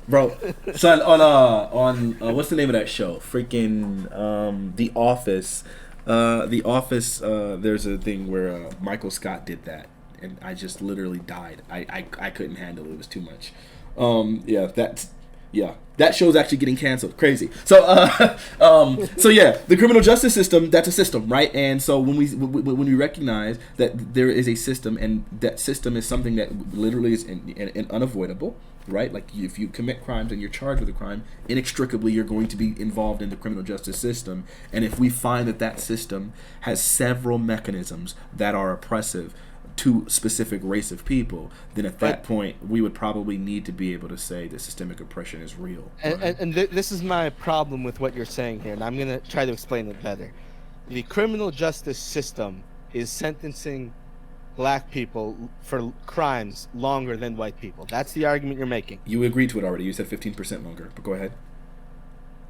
bro. Son, on what's the name of that show? Freaking The Office. The Office. There's a thing where Michael Scott did that, and I just literally died. I couldn't handle it. It was too much. That show's actually getting canceled. Crazy. So yeah, the criminal justice system, that's a system, right? And so when we recognize that there is a system, and that system is something that literally is unavoidable, right? Like if you commit crimes and you're charged with a crime, inextricably you're going to be involved in the criminal justice system. And if we find that that system has several mechanisms that are oppressive to specific race of people, then at that point we would probably need to be able to say that systemic oppression is real. Right? And this is my problem with what you're saying here, and I'm going to try to explain it better. The criminal justice system is sentencing black people for crimes longer than white people. That's the argument you're making. You agreed to it already. You said 15% longer, but go ahead.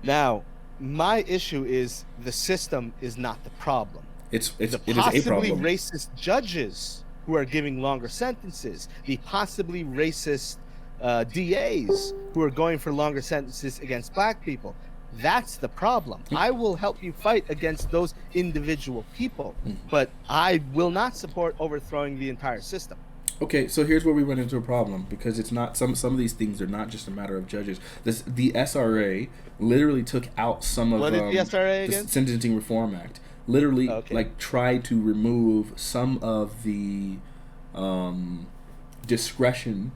Now, my issue is the system is not the problem. It is a problem. Possibly racist judges who are giving longer sentences, the possibly racist DAs who are going for longer sentences against black people. That's the problem. I will help you fight against those individual people, but I will not support overthrowing the entire system. Okay, so here's where we run into a problem, because it's not some of these things are not just a matter of judges. The SRA literally took out some of the SRA again? The Sentencing Reform Act. Literally, tried to remove some of the discretion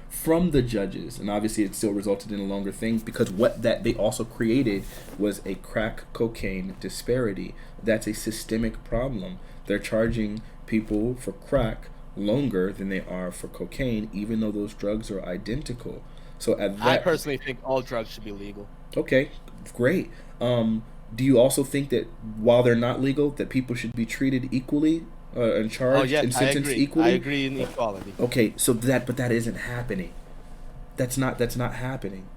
from the judges, and obviously it still resulted in a longer thing, because what that they also created was a crack cocaine disparity. That's a systemic problem. They're charging people for crack longer than they are for cocaine, even though those drugs are identical. So I personally think all drugs should be legal. Okay, great. Do you also think that while they're not legal, that people should be treated equally and charged and sentenced equally? I agree in equality. Okay, so but that isn't happening. That's not happening.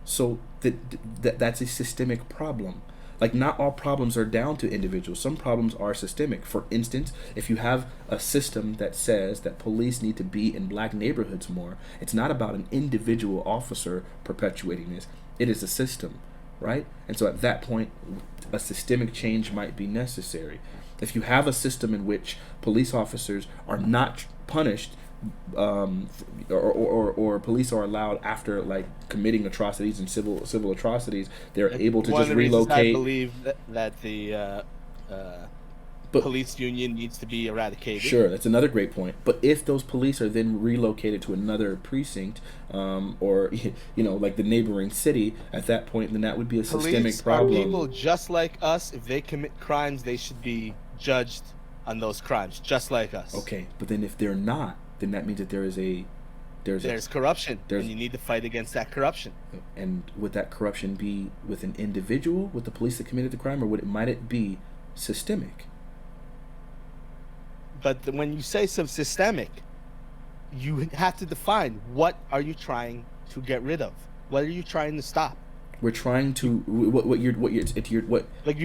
So that's a systemic problem. Like, not all problems are down to individuals. Some problems are systemic. For instance, if you have a system that says that police need to be in black neighborhoods more, it's not about an individual officer perpetuating this. It is a system, right? And so at that point, a systemic change might be necessary. If you have a system in which police officers are not punished, or police are allowed, after like committing atrocities and civil atrocities, they're able to just relocate. I believe that the police union needs to be eradicated. Sure, that's another great point. But if those police are then relocated to another precinct, or like the neighboring city, at that point, then that would be a systemic problem. Police are people just like us. If they commit crimes, they should be judged on those crimes, just like us. Okay, but then if they're not, then that means that there's corruption, and you need to fight against that corruption. And would that corruption be with an individual, with the police that committed the crime, or might it be systemic? But when you say systemic, you have to define, what are you trying to get rid of? What are you trying to stop? We're trying to what you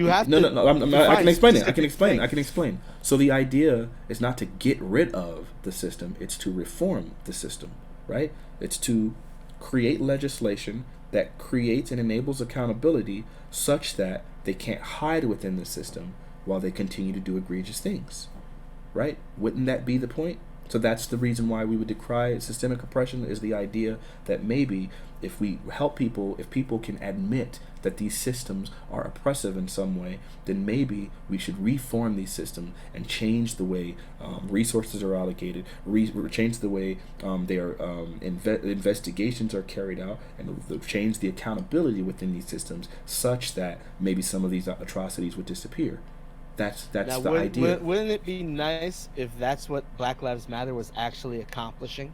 have no, to no, I can explain it. I can explain. So the idea is not to get rid of the system, it's to reform the system, right? It's to create legislation that creates and enables accountability such that they can't hide within the system while they continue to do egregious things, right? Wouldn't that be the point? So that's the reason why we would decry systemic oppression, is the idea that maybe if we help people, if people can admit that these systems are oppressive in some way, then maybe we should reform these systems and change the way resources are allocated, change the way investigations are carried out, and change the accountability within these systems such that maybe some of these atrocities would disappear. That's now, the idea. Wouldn't it be nice if that's what Black Lives Matter was actually accomplishing?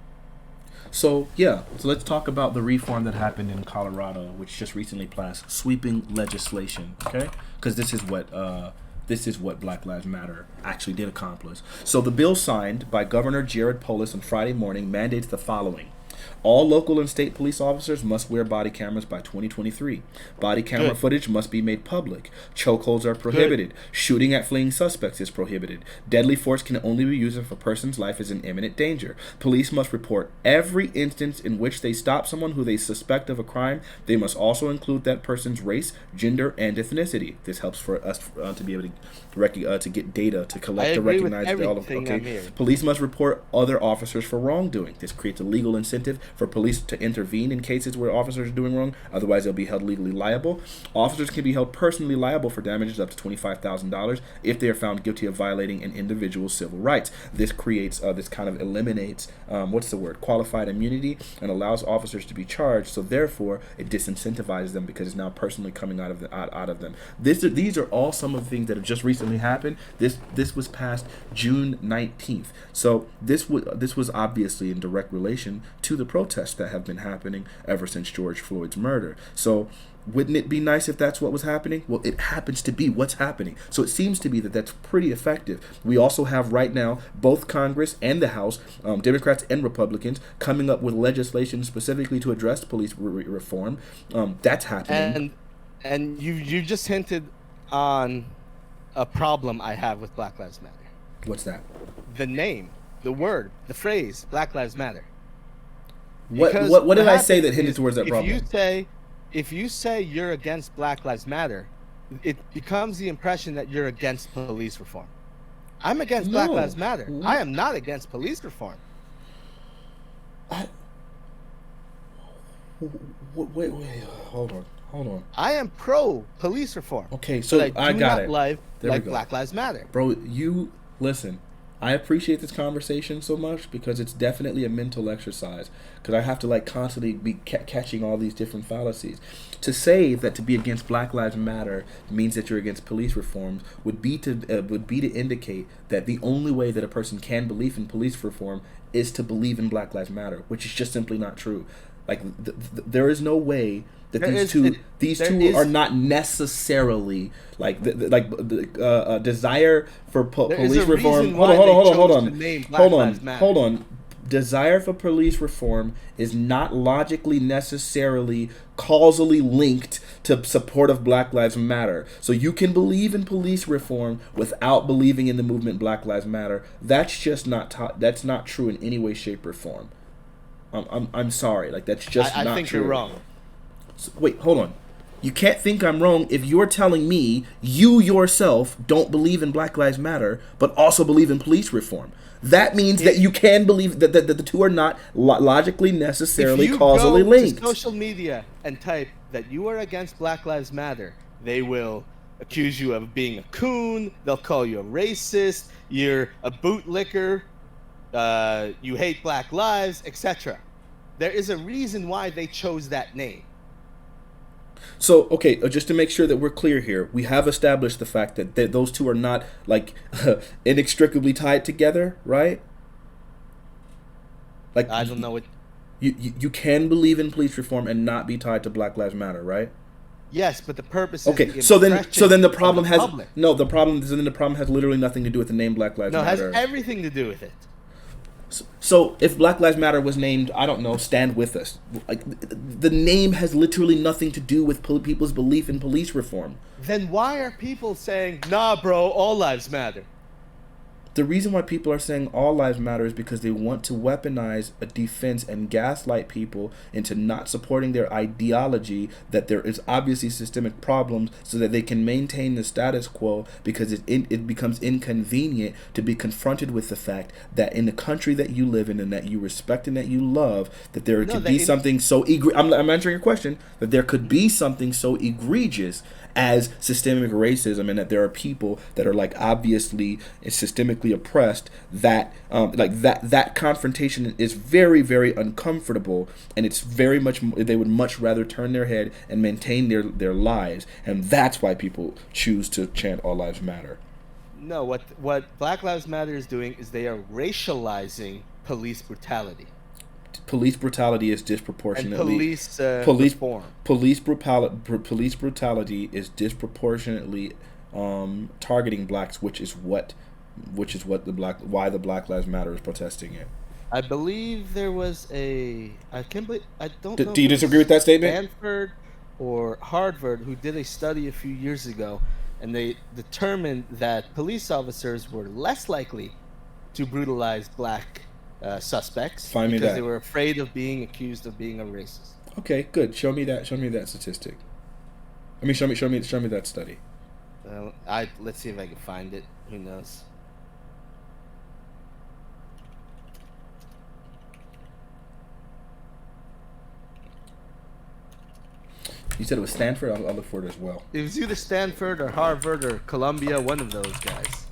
So yeah, so let's talk about the reform that happened in Colorado, which just recently passed sweeping legislation. Okay, because this is what Black Lives Matter actually did accomplish. So the bill signed by Governor Jared Polis on Friday morning mandates the following. All local and state police officers must wear body cameras by 2023. Body camera Good. footage must be made public. Chokeholds are prohibited. Shooting at fleeing suspects is prohibited. Deadly force can only be used if a person's life is in imminent danger. Police must report every instance in which they stop someone who they suspect of a crime. They must also include that person's race, gender, and ethnicity. This helps for us to be able to get data to collect to recognize all of. Okay. Police must report other officers for wrongdoing. This creates a legal incentive for police to intervene in cases where officers are doing wrong. Otherwise, they'll be held legally liable. Officers can be held personally liable for damages up to $25,000 if they are found guilty of violating an individual's civil rights. This creates, this kind of eliminates, qualified immunity, and allows officers to be charged. So therefore, it disincentivizes them because it's now personally coming out of them. These are all some of the things that have just recently happened. This was passed June 19th. So this was obviously in direct relation to the protests that have been happening ever since George Floyd's murder. So wouldn't it be nice if that's what was happening? Well, it happens to be what's happening. So it seems to be that that's pretty effective. We also have right now both Congress and the House, Democrats and Republicans, coming up with legislation specifically to address police reform. That's happening. And you just hinted on a problem I have with Black Lives Matter. What's that? The name, the word, the phrase, Black Lives Matter. What did I say that hinted towards that problem? If you say you're against Black Lives Matter, it becomes the impression that you're against police reform. I'm against Black Lives Matter. I am not against police reform. Wait, hold on. I am pro police reform. Okay, so I got it. Like Black Lives Matter. Bro, you listen. I appreciate this conversation so much because it's definitely a mental exercise. Because I have to constantly be catching all these different fallacies. To say that to be against Black Lives Matter means that you're against police reform would be to indicate that the only way that a person can believe in police reform is to believe in Black Lives Matter, which is just simply not true. There is no way that these two are not necessarily desire for police reform. Hold on. Desire for police reform is not logically necessarily causally linked to support of Black Lives Matter. So you can believe in police reform without believing in the movement Black Lives Matter. That's just that's not true in any way, shape, or form. I'm sorry. That's just not true. I think you're wrong. So, wait, hold on. You can't think I'm wrong if you're telling me you yourself don't believe in Black Lives Matter, but also believe in police reform. That means that you can believe that the two are not logically necessarily causally linked. If you go to social media and type that you are against Black Lives Matter, they will accuse you of being a coon. They'll call you a racist. You're a bootlicker. You hate Black lives, etc. There is a reason why they chose that name. So, okay, just to make sure that we're clear here, we have established the fact that those two are not, inextricably tied together, right? I don't know what... You can believe in police reform and not be tied to Black Lives Matter, right? Yes, but the purpose is... Okay, so then the problem has... No, the problem has literally nothing to do with the name Black Lives Matter. No, it has everything to do with it. So if Black Lives Matter was named, I don't know, Stand With Us, the name has literally nothing to do with people's belief in police reform. Then why are people saying, nah, bro, all lives matter? The reason why people are saying all lives matter is because they want to weaponize a defense and gaslight people into not supporting their ideology, that there is obviously systemic problems, so that they can maintain the status quo, because it becomes inconvenient to be confronted with the fact that in the country that you live in and that you respect and that you love, that there could be something so I'm answering your question, that there could be something so egregious as systemic racism, and that there are people that are obviously systemically oppressed, that that confrontation is very, very uncomfortable, and it's very much, they would much rather turn their head and maintain their lives, and that's why people choose to chant all lives matter. No, what Black Lives Matter is doing is they are racializing police brutality. Police brutality is and disproportionately police police reform. police brutality is disproportionately targeting blacks, which is what why the Black Lives Matter is protesting it. I believe there was I can't believe, I don't know Do if you it disagree with was that statement? Stanford or Harvard who did a study a few years ago, and they determined that police officers were less likely to brutalize black suspects Find me because they that. were afraid of being accused of being a racist. Okay, good. Show me that. Show me that statistic. I mean, show me that study. Let's see if I can find it. Who knows? You said it was Stanford. I'll look for it as well. It was either Stanford or Harvard or Columbia, one of those guys.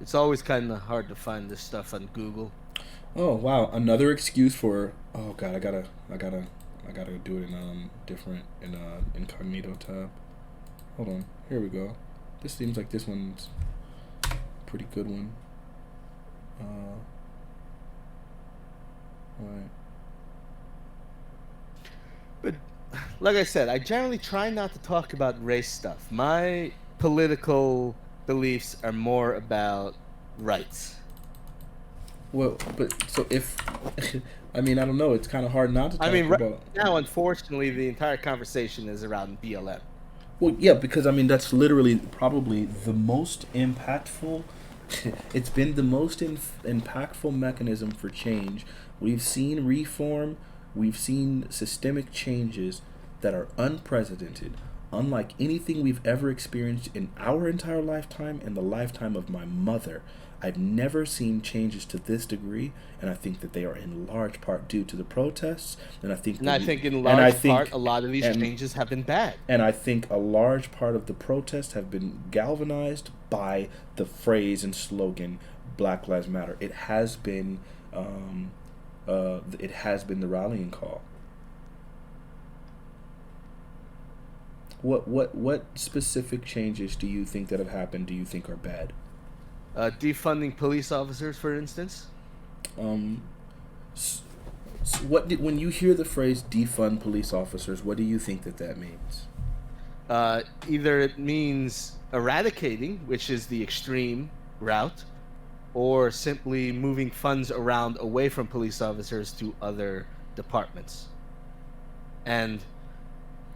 It's always kind of hard to find this stuff on Google. Oh wow, another excuse for. Oh god, I gotta do it in different in incognito tab. Hold on, here we go. This seems like this one's a pretty good one. Right. But like I said, I generally try not to talk about race stuff. My political beliefs are more about rights. Well, but so if I mean I don't know, it's kind of hard not to talk I mean, right about. now, unfortunately, the entire conversation is around BLM. Well, yeah, because I mean that's literally probably the most impactful. It's been the most impactful mechanism for change. We've seen reform, we've seen systemic changes that are unprecedented, unlike anything we've ever experienced in our entire lifetime and the lifetime of my mother. I've never seen changes to this degree, and I think that they are in large part due to the protests. And I think, And I think in and I large think, part, a lot of these and- changes have been bad. and I think a large part of the protests have been galvanized by the phrase and slogan "Black Lives Matter." It has been the rallying call. What specific changes do you think that have happened? Do you think are bad? Defunding police officers, for instance. Um, when you hear the phrase "defund police officers," what do you think that means? Either it means eradicating, which is the extreme route, or simply moving funds around away from police officers to other departments. And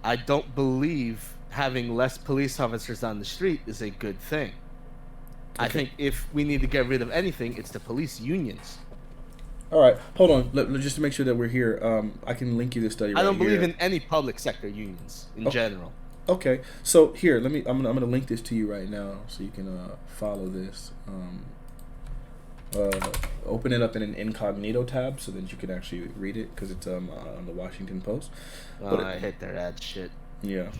I don't believe having less police officers on the street is a good thing. I Okay. think if we need to get rid of anything, it's the police unions. All right, hold on. Just to make sure that we're here, I can link you this study. I don't believe here. in any public sector unions in general. Okay, so here, let me. I'm gonna link this to you right now, so you can follow this. Open it up in an incognito tab, so that you can actually read it, because it's on the Washington Post. Oh, I hate their ad shit. Yeah,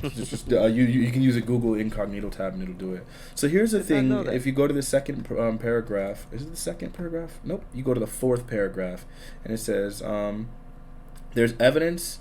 you can use a Google incognito tab and it'll do it. So here's the Did not thing: know that. if you go to the second paragraph, is it the second paragraph? Nope. You go to the fourth paragraph, and it says, "There's evidence."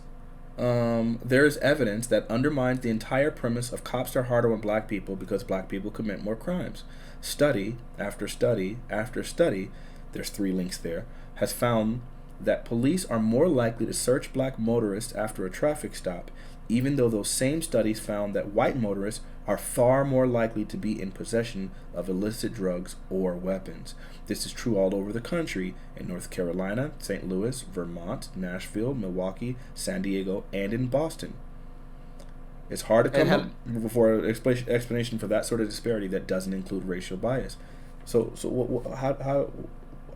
There is evidence that undermines the entire premise of cops are harder on black people because black people commit more crimes. Study after study after study, there's 3 links there, has found that police are more likely to search black motorists after a traffic stop, even though those same studies found that white motorists are far more likely to be in possession of illicit drugs or weapons. This is true all over the country, in North Carolina, St. Louis, Vermont, Nashville, Milwaukee, San Diego, and in Boston. It's hard to come up for an explanation for that sort of disparity that doesn't include racial bias. So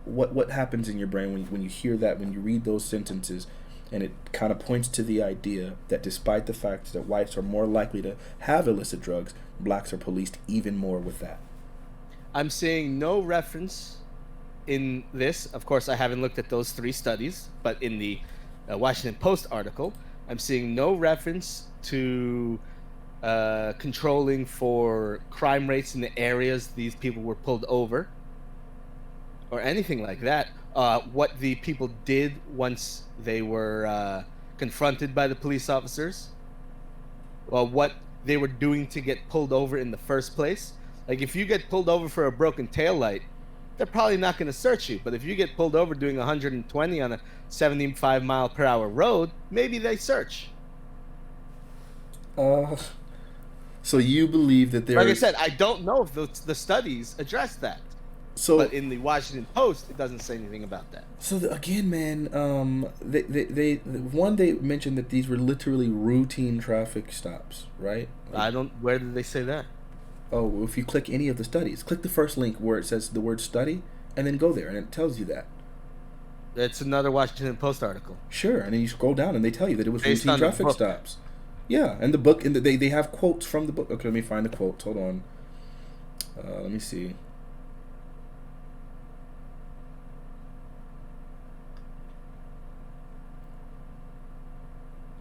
what happens in your brain when you hear that, when you read those sentences, and it kind of points to the idea that despite the fact that whites are more likely to have illicit drugs, blacks are policed even more with that? I'm seeing no reference in this. Of course, I haven't looked at those 3 studies, but in the Washington Post article, I'm seeing no reference to controlling for crime rates in the areas these people were pulled over, or anything like that. What the people did once they were confronted by the police officers. Well, what they were doing to get pulled over in the first place. Like, if you get pulled over for a broken taillight, they're probably not going to search you. But if you get pulled over doing 120 on a 75-mile-per-hour road, maybe they search. So you believe that there? Like I said, I don't know if the studies address that. So, but in the Washington Post, it doesn't say anything about that. So again, man, they mentioned that these were literally routine traffic stops, right? Where did they say that? Oh, if you click any of the studies, click the first link where it says the word study, and then go there, and it tells you that. It's another Washington Post article. Sure, and then you scroll down, and they tell you that it was routine traffic stops. Yeah, and the book, and they have quotes from the book. Okay, let me find the quotes. Hold on. Let me see.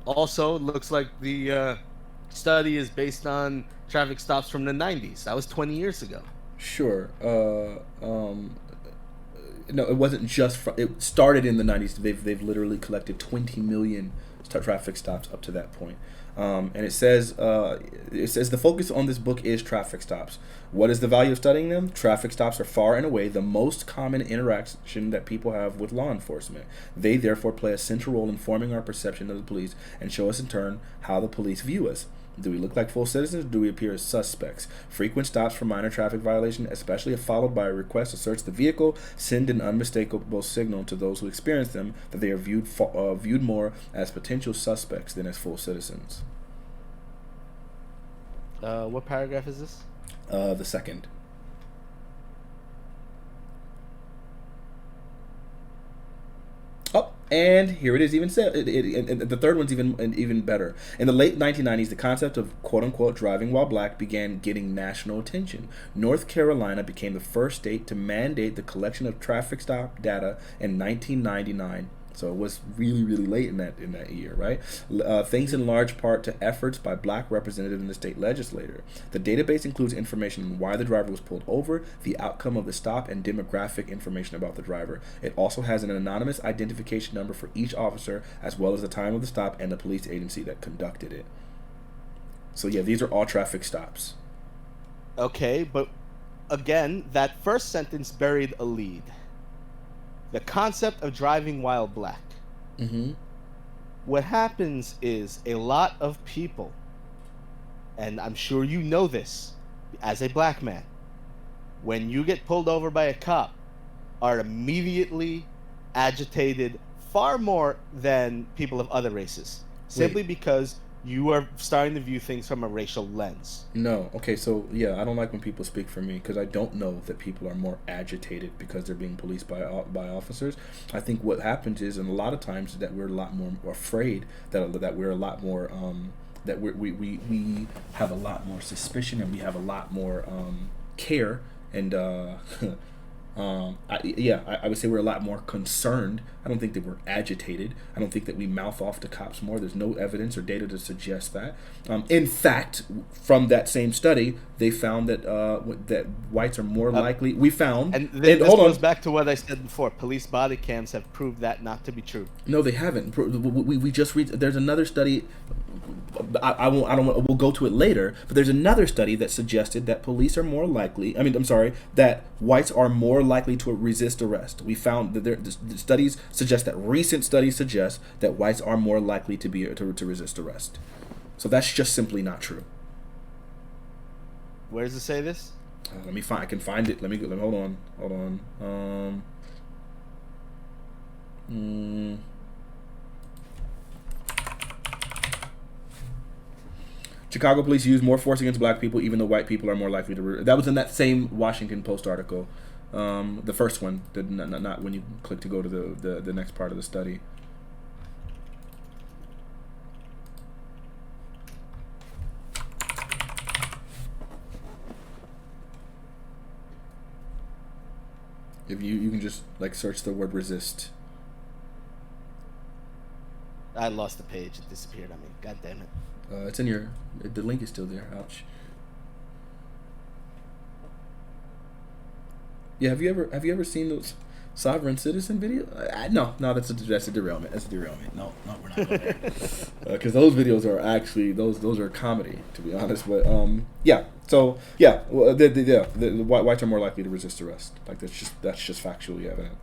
Also, it looks like the study is based on traffic stops from the 90s. That was 20 years ago. Sure. No, it wasn't just it started in the 90s. They've literally collected 20 million traffic stops up to that point. And it says the focus on this book is traffic stops. What is the value of studying them? Traffic stops are far and away the most common interaction that people have with law enforcement. They therefore play a central role in forming our perception of the police and show us in turn how the police view us. Do we look like full citizens or do we appear as suspects? Frequent stops for minor traffic violation, especially if followed by a request to search the vehicle, send an unmistakable signal to those who experience them that they are viewed more as potential suspects than as full citizens. What paragraph is this? The second. Oh, and here it is. Even said, the third one's even better. In the late 1990s, the concept of "quote-unquote" driving while black began getting national attention. North Carolina became the first state to mandate the collection of traffic stop data in 1999. So it was really, really late in that year, right? Thanks in large part to efforts by black representatives in the state legislature. The database includes information on why the driver was pulled over, the outcome of the stop, and demographic information about the driver. It also has an anonymous identification number for each officer, as well as the time of the stop and the police agency that conducted it. So yeah, these are all traffic stops. Okay, but again, that first sentence buried a lead. The concept of driving while black. Mm-hmm. What happens is a lot of people, and I'm sure you know this as a black man, when you get pulled over by a cop, are immediately agitated far more than people of other races. Simply because you are starting to view things from a racial lens. No. Okay, so yeah, I don't like when people speak for me because I don't know that people are more agitated because they're being policed by officers. I think what happens is, and a lot of times, that we're a lot more afraid, that we're a lot more that we have a lot more suspicion, and we have a lot more care, and I would say we're a lot more concerned. I don't think that we're agitated. I don't think that we mouth off to cops more. There's no evidence or data to suggest that. In fact, from that same study, they found that that whites are more likely. We found, and this goes back to what I said before. Police body cams have proved that not to be true. No, they haven't. We just read. There's another study. I won't. I don't. We'll go to it later. But there's another study that suggested that police are more likely. That whites are more likely to resist arrest. We found that the studies suggest that recent studies suggest that whites are more likely to resist arrest. So that's just simply not true. Where does it say this? Let me find. I can find it. Let me hold on. Chicago police use more force against black people, even though white people are more likely to. That was in that same Washington Post article, the first one. Not when you click to go to the next part of the study. If you can just search the word resist. I lost the page. It disappeared on me. God damn it. It's in your. The link is still there. Ouch. Yeah, have you ever seen those sovereign citizen videos? No, that's a derailment. That's a derailment. No, we're not going there. Because those videos are actually those are comedy, to be honest. But yeah. So yeah, well, the whites are more likely to resist arrest. Like that's just factually evident.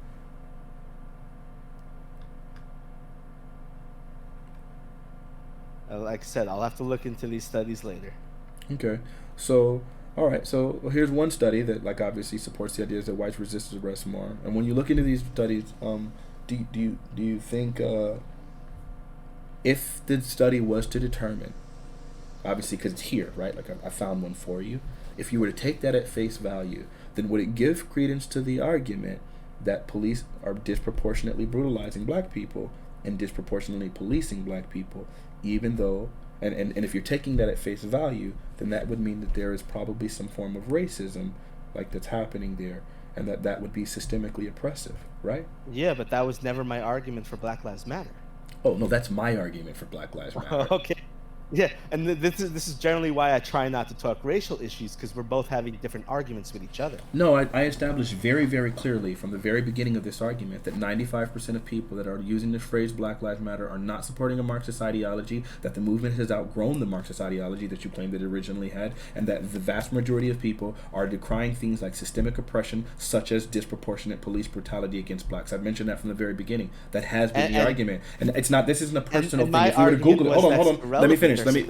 Like I said, I'll have to look into these studies later. Okay, so all right, so here's one study that like obviously supports the idea that whites resist arrest more. And when you look into these studies, do you think if the study was to determine, obviously because it's here, right? Like I found one for you. If you were to take that at face value, then would it give credence to the argument that police are disproportionately brutalizing black people and disproportionately policing black people, even though, and if you're taking that at face value, then that would mean that there is probably some form of racism like that's happening there, and that would be systemically oppressive, right? Yeah, but that was never my argument for Black Lives Matter. Oh, no, that's my argument for Black Lives Matter. Okay. Yeah, and this is generally why I try not to talk racial issues, because we're both having different arguments with each other. No, I established very, very clearly from the very beginning of this argument that 95% of people that are using the phrase Black Lives Matter are not supporting a Marxist ideology, that the movement has outgrown the Marxist ideology that you claimed it originally had, and that the vast majority of people are decrying things like systemic oppression, such as disproportionate police brutality against blacks. I've mentioned that from the very beginning. That has been the argument. And it's not, this isn't a personal thing. If you were to Google it, hold on, let me finish. Let me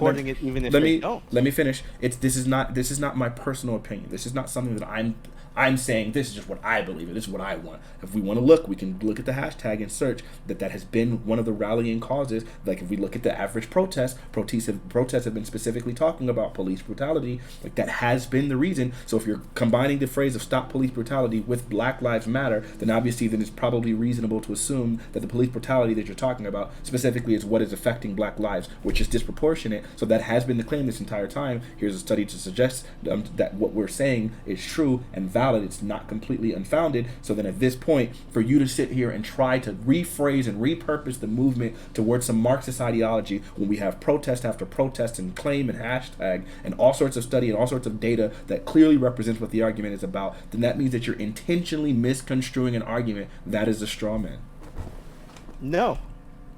finish. This is not my personal opinion. This is not something that I'm saying. This is just what I believe. This is what I want. If we want to look, we can look at the hashtag and search that has been one of the rallying causes. Like if we look at the average protests have been specifically talking about police brutality. Like that has been the reason. So if you're combining the phrase of stop police brutality with Black Lives Matter, then obviously then it's probably reasonable to assume that the police brutality that you're talking about specifically is what is affecting black lives, which is disproportionate. So that has been the claim this entire time. Here's a study to suggest that what we're saying is true and valid. It's not completely unfounded. So then at this point, for you to sit here and try to rephrase and repurpose the movement towards some Marxist ideology when we have protest after protest and claim and hashtag and all sorts of study and all sorts of data that clearly represents what the argument is about, then that means that you're intentionally misconstruing an argument that is a straw man. No.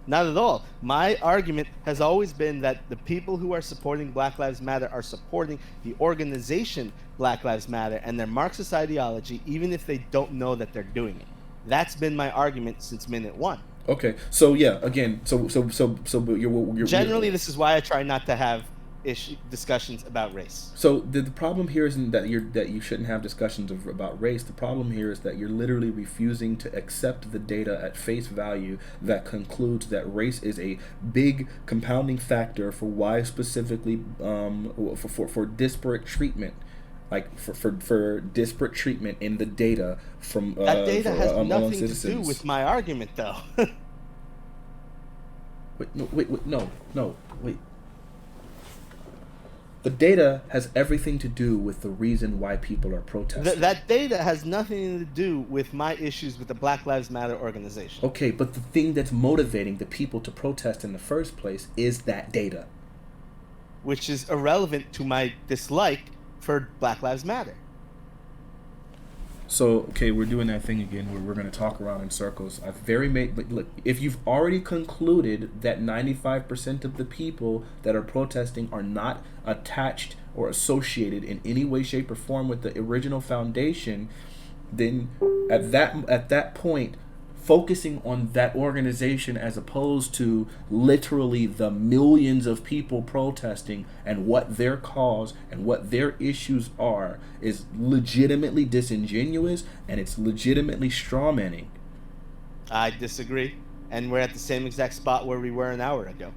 Not at all. My argument has always been that the people who are supporting Black Lives Matter are supporting the organization Black Lives Matter and their Marxist ideology, even if they don't know that they're doing it. That's been my argument since minute one. Okay, so yeah, again, so you're generally this is why I try not to have discussions about race. So the problem here isn't that you shouldn't have discussions about race. The problem here is that you're literally refusing to accept the data at face value that concludes that race is a big compounding factor for why specifically for disparate treatment. Like for disparate treatment in the data from that data has nothing to do with my argument, though. Wait. The data has everything to do with the reason why people are protesting. That data has nothing to do with my issues with the Black Lives Matter organization. Okay, but the thing that's motivating the people to protest in the first place is that data, which is irrelevant to my dislike for Black Lives Matter. So, okay, we're doing that thing again where we're going to talk around in circles. Look, if you've already concluded that 95% of the people that are protesting are not attached or associated in any way, shape, or form with the original foundation, then at that point, focusing on that organization as opposed to literally the millions of people protesting and what their cause and what their issues are is legitimately disingenuous, and it's legitimately strawmanning. I disagree, and we're at the same exact spot where we were an hour ago.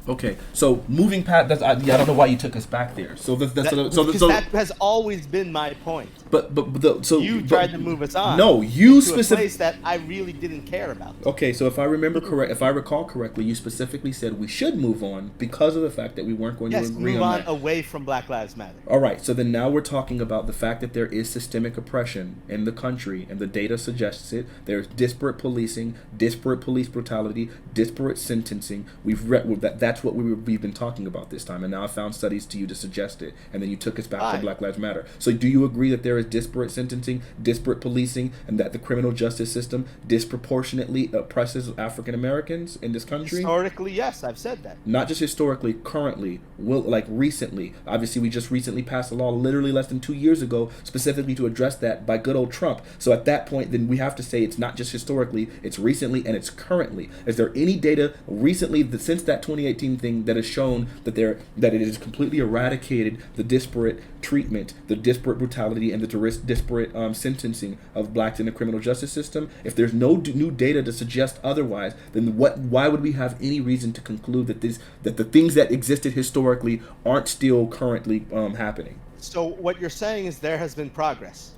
Okay, so moving past that's, I don't know why you took us back there. So that has always been my point. You tried to move us on. No, you to a place that I really didn't care about. Okay, so if I recall correctly, you specifically said we should move on because of the fact that we weren't going to agree move on that. Away from Black Lives Matter. All right, so then now we're talking about the fact that there is systemic oppression in the country, and the data suggests it. There's disparate policing, disparate police brutality, disparate sentencing. We've read that's what we've been talking about this time, and now I found studies to you to suggest it, and then you took us back to Black Lives Matter. So do you agree that there is disparate sentencing, disparate policing, and that the criminal justice system disproportionately oppresses African Americans in this country? Historically, yes, I've said that. Not just historically, currently, recently. Obviously, we just recently passed a law literally less than 2 years ago specifically to address that by good old Trump. So at that point, then we have to say it's not just historically, it's recently, and it's currently. Is there any data recently since that 2018 thing that has shown that it has completely eradicated the disparate treatment, the disparate brutality, and the disparate sentencing of blacks in the criminal justice system? If there's no new data to suggest otherwise, then why would we have any reason to conclude that the things that existed historically aren't still currently happening? So what you're saying is there has been progress.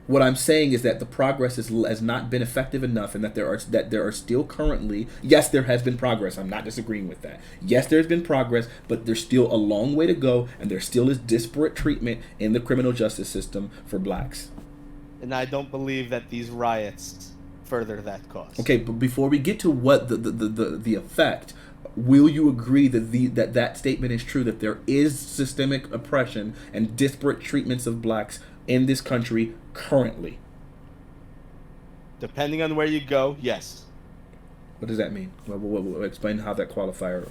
What I'm saying is that the progress has not been effective enough, and that there are still currently, yes, there has been progress. I'm not disagreeing with that. Yes, there's been progress, but there's still a long way to go, and there still is disparate treatment in the criminal justice system for blacks. And I don't believe that these riots further that cause. Okay, but before we get to what the effect, will you agree that that statement is true, that there is systemic oppression and disparate treatments of blacks in this country currently? Depending on where you go, yes. What does that mean? Explain how that qualifier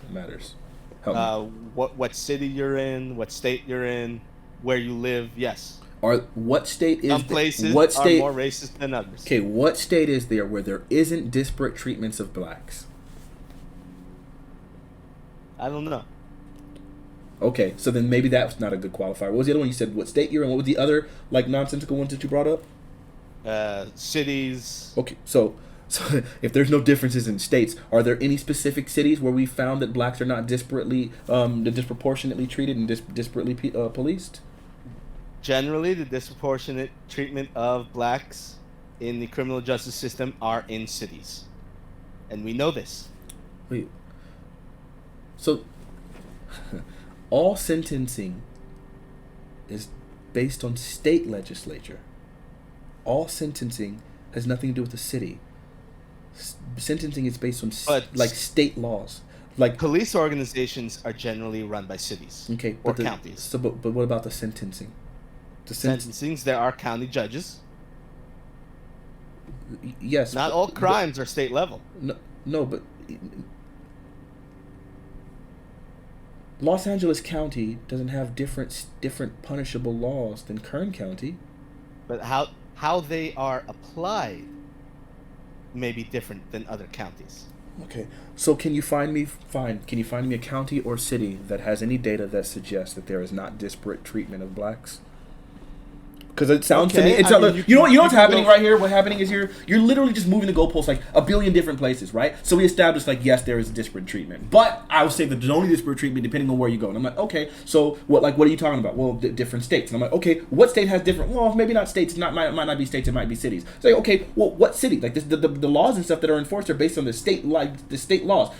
matters. Help me. What city you're in, what state you're in, where you live, yes. What state is some places what state, are more racist than others. Okay, what state is there where there isn't disparate treatments of blacks? I don't know. Okay, so then maybe that's not a good qualifier. What was the other one you said? What state you're in? What was the other nonsensical ones that you brought up? Cities. Okay, so if there's no differences in states, are there any specific cities where we found that blacks are not disproportionately treated and disparately policed? Generally, the disproportionate treatment of blacks in the criminal justice system are in cities, and we know this. Wait. So, all sentencing is based on state legislature. All sentencing has nothing to do with the city. Sentencing is based on state laws. Like police organizations are generally run by cities, okay, or counties. So, but what about the sentencing? Sentencings, there are county judges. Yes. Not all crimes are state level. No, but Los Angeles County doesn't have different punishable laws than Kern County. But how they are applied may be different than other counties. Okay, so can you find me a county or city that has any data that suggests that there is not disparate treatment of blacks? Because it sounds to me, you know what's happening right here? What happening is you're literally just moving the goalposts like a billion different places, right? So we established yes, there is disparate treatment, but I would say that there's only disparate treatment depending on where you go. And I'm like, okay, so what are you talking about? Well, different states. And I'm like, okay, what state has different? Well, maybe not states. Might not be states. It might be cities. So okay, well, what city? The laws and stuff that are enforced are based on the state laws.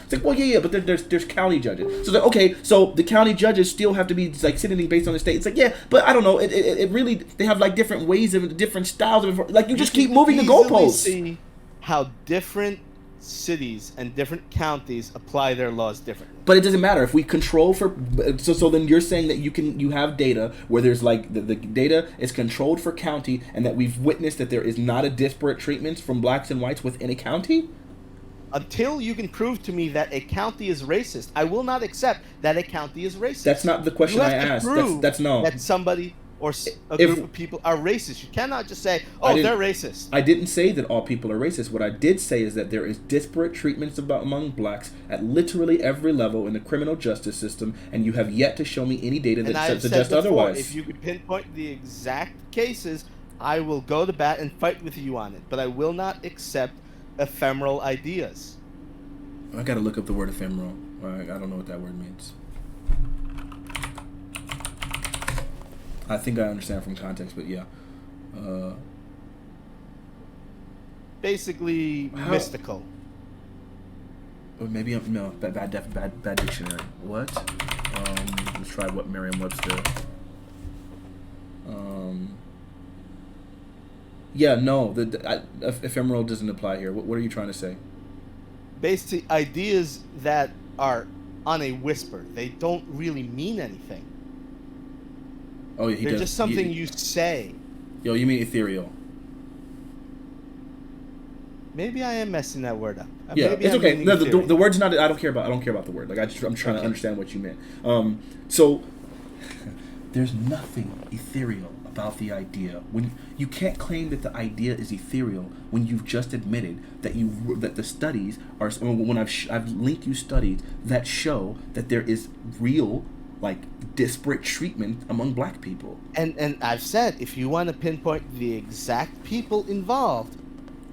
It's like, well, yeah, but there's county judges. So okay, so the county judges still have to be sitting based on the state. It's like, yeah, but I don't know. It really, they have different ways of different styles of you just keep moving the goalposts. See how different cities and different counties apply their laws differently. But it doesn't matter if we control for so then you're saying that you have data where there's the data is controlled for county, and that we've witnessed that there is not a disparate treatment from blacks and whites within a county? Until you can prove to me that a county is racist, I will not accept that a county is racist. That's not the question I asked. That's no. That somebody or a group of people are racist. You cannot just say, they're racist. I didn't say that all people are racist. What I did say is that there is disparate treatments among blacks at literally every level in the criminal justice system, and you have yet to show me any data that suggests otherwise. If you could pinpoint the exact cases, I will go to bat and fight with you on it. But I will not accept ephemeral ideas. I gotta look up the word ephemeral. I don't know what that word means. I think I understand from context, but yeah. Basically, mystical. Or maybe no bad dictionary. What? Let's try what Merriam-Webster. Yeah, no, ephemeral doesn't apply here. What are you trying to say? Basically, ideas that are on a whisper. They don't really mean anything. Oh, yeah, They're just something you say. Yo, you mean ethereal? Maybe I am messing that word up. Yeah, Maybe it's I'm okay. meaning No, ethereal. the word's not. I don't care about the word. Like I'm trying to understand what you meant. So there's nothing ethereal about the idea. When you can't claim that the idea is ethereal when you've just admitted that the studies are, when I've linked you studies that show that there is real, like, disparate treatment among black people. And I've said, if you want to pinpoint the exact people involved,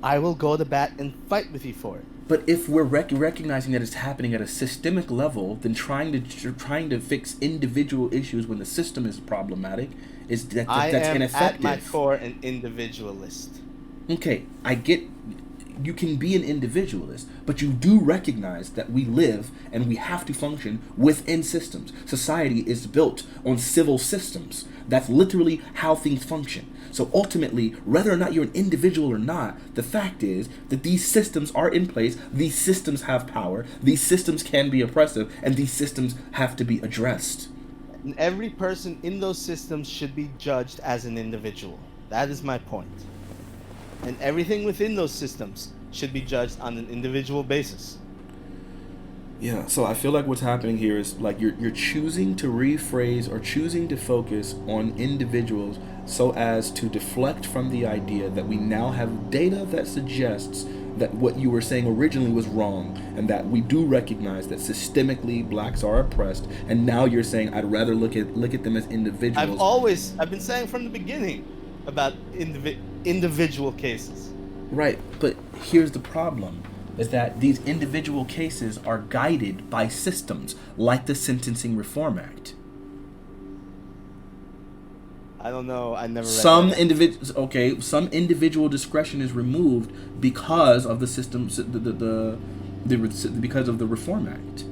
I will go to bat and fight with you for it. But if we're recognizing that it's happening at a systemic level, then trying to fix individual issues when the system is problematic that's ineffective. At my core an individualist. Okay, I get you can be an individualist, but you do recognize that we live and we have to function within systems. Society is built on civil systems. That's literally how things function. So ultimately, whether or not you're an individual or not, the fact is that these systems are in place, these systems have power, these systems can be oppressive, and these systems have to be addressed. And every person in those systems should be judged as an individual. That is my point. And everything within those systems should be judged on an individual basis. Yeah, so I feel like what's happening here is like you're choosing to rephrase or choosing to focus on individuals so as to deflect from the idea that we now have data that suggests that what you were saying originally was wrong, and that we do recognize that systemically blacks are oppressed, and now you're saying I'd rather look at them as individuals. I've been saying from the beginning about individual cases. Right, but here's the problem, is that these individual cases are guided by systems like the Sentencing Reform Act. I don't know. I never read some that. Some individual discretion is removed because of the system, because of the Reform Act.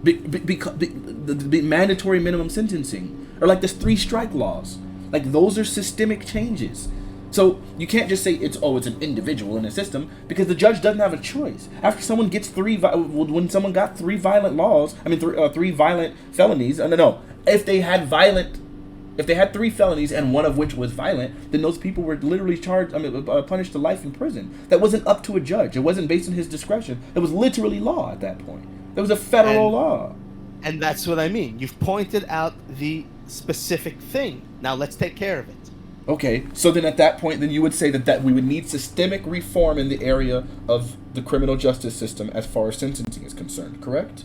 Because the mandatory minimum sentencing, or like there's 3 strike laws, like those are systemic changes. So you can't just say it's an individual in a system, because the judge doesn't have a choice. After someone gets when someone got 3 violent laws, 3 violent felonies. No, if they had 3 felonies and one of which was violent, then those people were literally punished to life in prison. That wasn't up to a judge. It wasn't based on his discretion. It was literally law at that point. It was a federal law. And that's what I mean. You've pointed out the specific thing. Now let's take care of it. Okay, so then at that point, then you would say that we would need systemic reform in the area of the criminal justice system as far as sentencing is concerned, correct?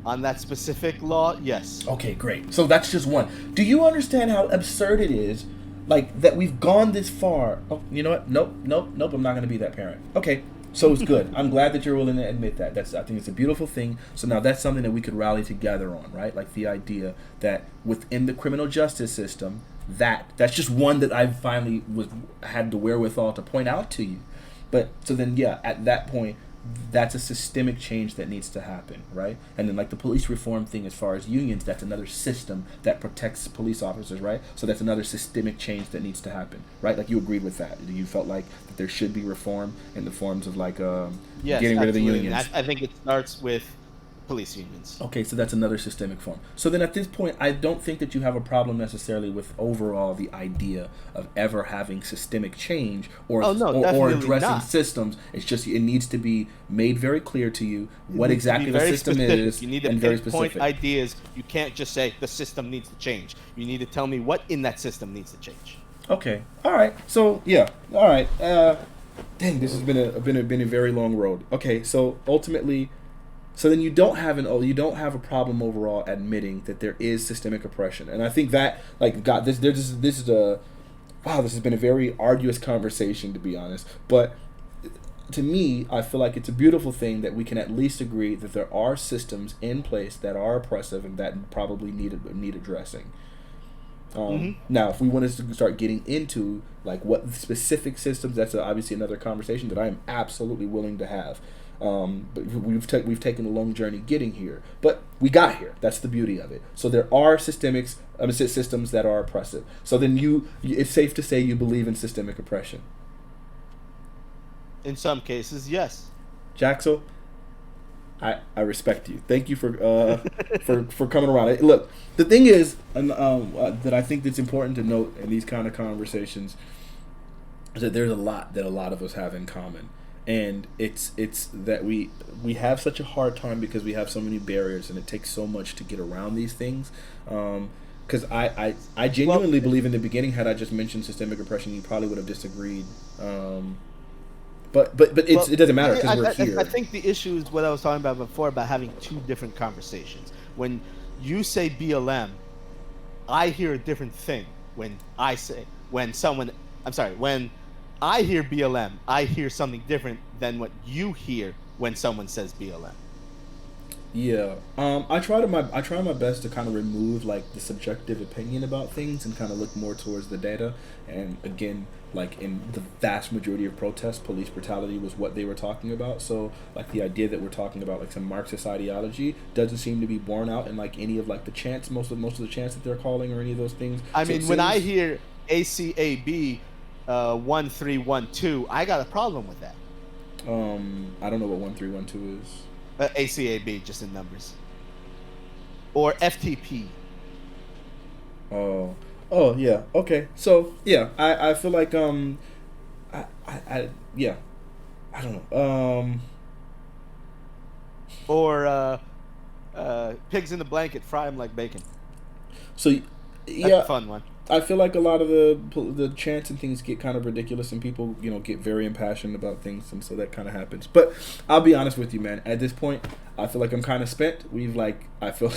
On that specific law, yes. Okay, great. So that's just one. Do you understand how absurd it is, like, that we've gone this far? Oh, you know what? Nope. I'm not going to be that parent. Okay, so it's good. I'm glad that you're willing to admit that. I think it's a beautiful thing. So now that's something that we could rally together on, right? Like the idea that within the criminal justice system, that's just one that I finally had the wherewithal to point out to you. But so then, yeah, at that point, that's a systemic change that needs to happen, right? And then like the police reform thing, as far as unions, that's another system that protects police officers, right? So that's another systemic change that needs to happen, right? Like you agreed with that. You felt like that there should be reform in the forms of like getting rid of the unions. I think it starts with police unions. Okay, so that's another systemic form. So then at this point, I don't think that you have a problem necessarily with overall the idea of ever having systemic change or addressing not. systems. It's just it needs to be made very clear to you what exactly the system specific. is. You need to pinpoint ideas. You can't just say the system needs to change. You need to tell me what in that system needs to change. Okay. All right. So yeah. All right. Dang, this has been a very long road. Okay. So ultimately. So then you don't have a problem overall admitting that there is systemic oppression, and I think that this has been a very arduous conversation, to be honest. But to me, I feel like it's a beautiful thing that we can at least agree that there are systems in place that are oppressive and that probably need addressing. Now, if we wanted to start getting into like what specific systems, that's obviously another conversation that I am absolutely willing to have. But we've taken a long journey getting here, but we got here. That's the beauty of it. So there are systems that are oppressive. So then it's safe to say you believe in systemic oppression. In some cases, yes. Jaxel, I respect you. Thank you for for coming around. Look, the thing is, that I think that's important to note in these kind of conversations is that there's a lot that a lot of us have in common, and it's that we have such a hard time because we have so many barriers, and it takes so much to get around these things. Because I genuinely believe in the beginning, had I just mentioned systemic oppression, you probably would have disagreed. But it doesn't matter because we're here. I think the issue is what I was talking about before about having two different conversations. When you say BLM, I hear a different thing. When I hear BLM, I hear something different than what you hear when someone says BLM. Yeah, I try my best to kind of remove like the subjective opinion about things and kind of look more towards the data. And again, like in the vast majority of protests, police brutality was what they were talking about. So like the idea that we're talking about like some Marxist ideology doesn't seem to be borne out in like any of like the chants, most of the chants that they're calling or any of those things. I mean, when I hear ACAB 1312, I got a problem with that. I don't know what 1312 is. ACAB, just in numbers. Or FTP. Oh, yeah. Okay. So yeah, I feel like I don't know. Or pigs in the blanket, fry them like bacon. So yeah, that's a fun one. I feel like a lot of the chants and things get kind of ridiculous, and people, get very impassioned about things, and so that kind of happens. But I'll be honest with you, man. At this point, I feel like I'm kind of spent. I feel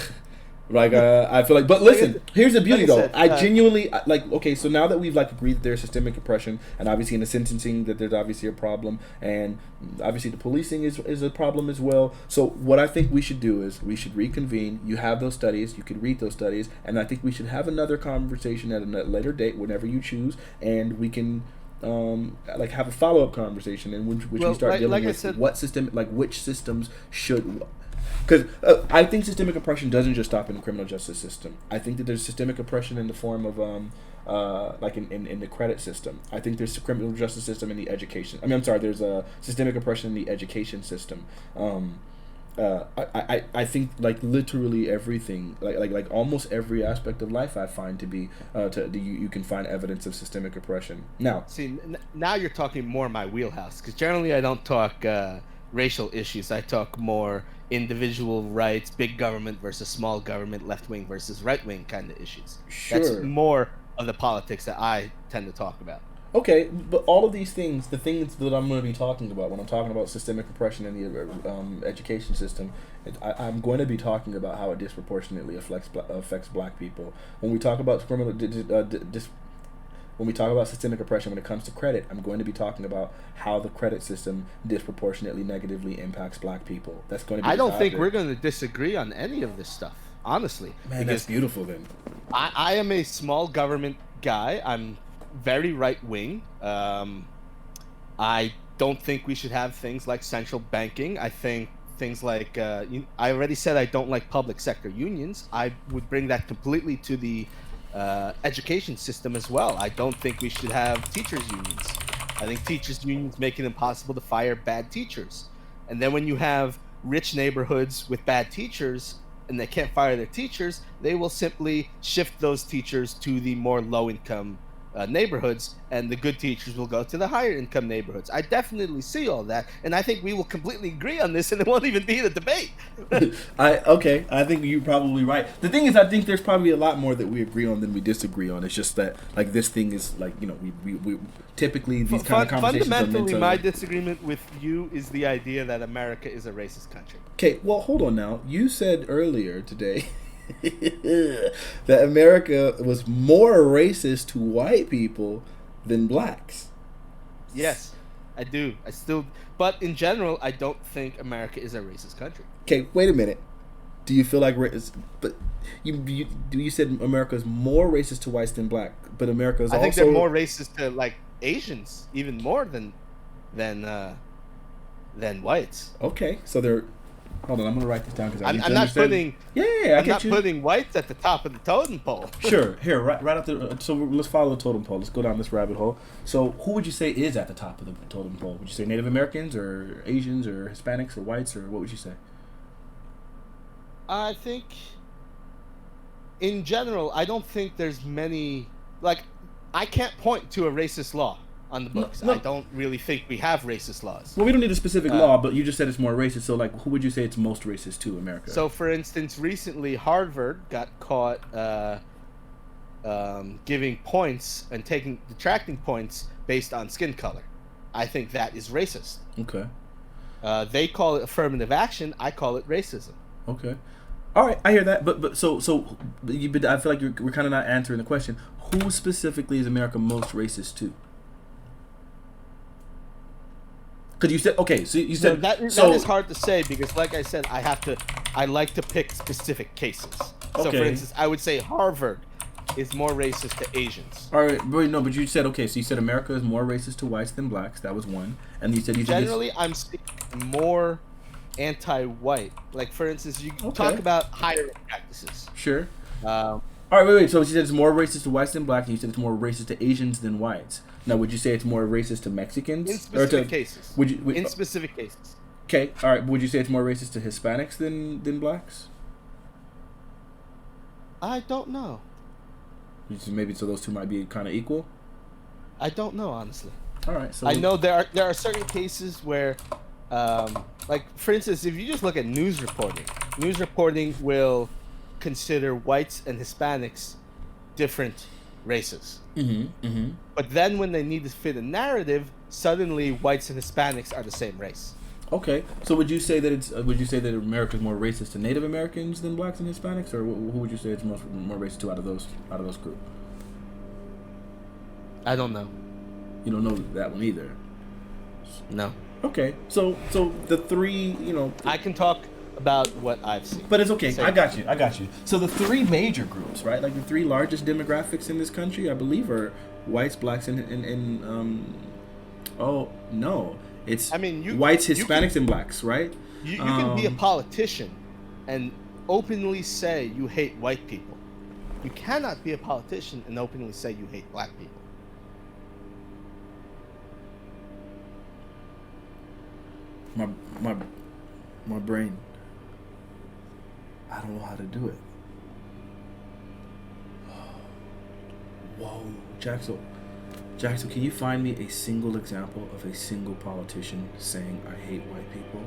like, but listen, here's the beauty though. I genuinely okay, so now that we've like agreed that there's systemic oppression, and obviously in the sentencing that there's obviously a problem, and obviously the policing is a problem as well. So what I think we should do is we should reconvene. You have those studies, you can read those studies, and I think we should have another conversation at a later date, whenever you choose, and we can have a follow-up conversation in which we start dealing with which systems should. Because I think systemic oppression doesn't just stop in the criminal justice system. I think that there's systemic oppression in the form of in the credit system. I think there's a criminal justice system in the education. There's a systemic oppression in the education system. I think like literally everything, like almost every aspect of life, I find to be you can find evidence of systemic oppression. Now, see, now you're talking more my wheelhouse, because generally I don't talk racial issues. I talk more individual rights, big government versus small government, left wing versus right wing kind of issues. Sure. That's more of the politics that I tend to talk about. Okay, but all of these things, the things that I'm going to be talking about when I'm talking about systemic oppression in the education system, I'm going to be talking about how it disproportionately affects black people. When we talk about when we talk about systemic oppression when it comes to credit, I'm going to be talking about how the credit system disproportionately negatively impacts black people. That's going to be. I don't think we're going to disagree on any of this stuff, honestly. Man, that's beautiful then. I am a small government guy. I'm very right wing. I don't think we should have things like central banking. I think things like I already said I don't like public sector unions. I would bring that completely to the education system as well. I don't think we should have teachers unions. I think teachers unions make it impossible to fire bad teachers. And then when you have rich neighborhoods with bad teachers and they can't fire their teachers, they will simply shift those teachers to the more low income neighborhoods, and the good teachers will go to the higher income neighborhoods. I definitely see all that, and I think we will completely agree on this, and it won't even be the debate. I think you're probably right. The thing is, I think there's probably a lot more that we agree on than we disagree on. It's just that like this thing is like, we typically these kind of conversations fundamentally my disagreement with you is the idea that America is a racist country. Okay, well hold on now. You said earlier today that America was more racist to white people than blacks. Yes. I do. I still, but in general, I don't think America is a racist country. Okay, wait a minute. Do you feel like but you said America is more racist to whites than black, but America is I also think they're more racist to like Asians, even more than whites. Okay, so they're. Hold on, I'm gonna write this down because I'm not putting. Yeah, I'm not putting whites at the top of the totem pole. Sure, here, right at the. So let's follow the totem pole. Let's go down this rabbit hole. So, who would you say is at the top of the totem pole? Would you say Native Americans or Asians or Hispanics or whites, or what would you say? I think, in general, I don't think there's many. Like, I can't point to a racist law on the books. No. I don't really think we have racist laws. Well, we don't need a specific law, but you just said it's more racist. So, like, who would you say it's most racist to, America? So, for instance, recently Harvard got caught giving points and detracting points based on skin color. I think that is racist. Okay. They call it affirmative action. I call it racism. Okay. All right, I hear that, but I feel like we're kind of not answering the question. Who specifically is America most racist to? Because you said so you said that is hard to say because, like I said, I like to pick specific cases. So, for instance, I would say Harvard is more racist to Asians. All right, but you said So you said America is more racist to whites than blacks. That was one, and you said generally I'm speaking more anti-white. Like, for instance, you talk about hiring practices. Sure. All right, wait. So you said it's more racist to whites than blacks, and you said it's more racist to Asians than whites. Now, would you say it's more racist to Mexicans? In specific cases. In specific cases. Okay. All right. Would you say it's more racist to Hispanics than blacks? I don't know. Maybe so those two might be kind of equal. I don't know, honestly. All right. So I know there are certain cases where, like, for instance, if you just look at news reporting will consider whites and Hispanics different races. But then when they need to fit a narrative, suddenly whites and Hispanics are the same race. Okay, so would you say that America is more racist to Native Americans than blacks and Hispanics, or who would you say it's more racist to out of those group? I don't know. You don't know that one either. No. Okay, so the three, I can talk about what I've seen. But it's okay. I got you. So the three major groups, right? Like the three largest demographics in this country, I believe, are whites, blacks, and oh no, it's whites, Hispanics, and blacks, right? You can be a politician and openly say you hate white people. You cannot be a politician and openly say you hate black people. My brain. I don't know how to do it. Whoa, Jaxel, can you find me a single example of a single politician saying I hate white people?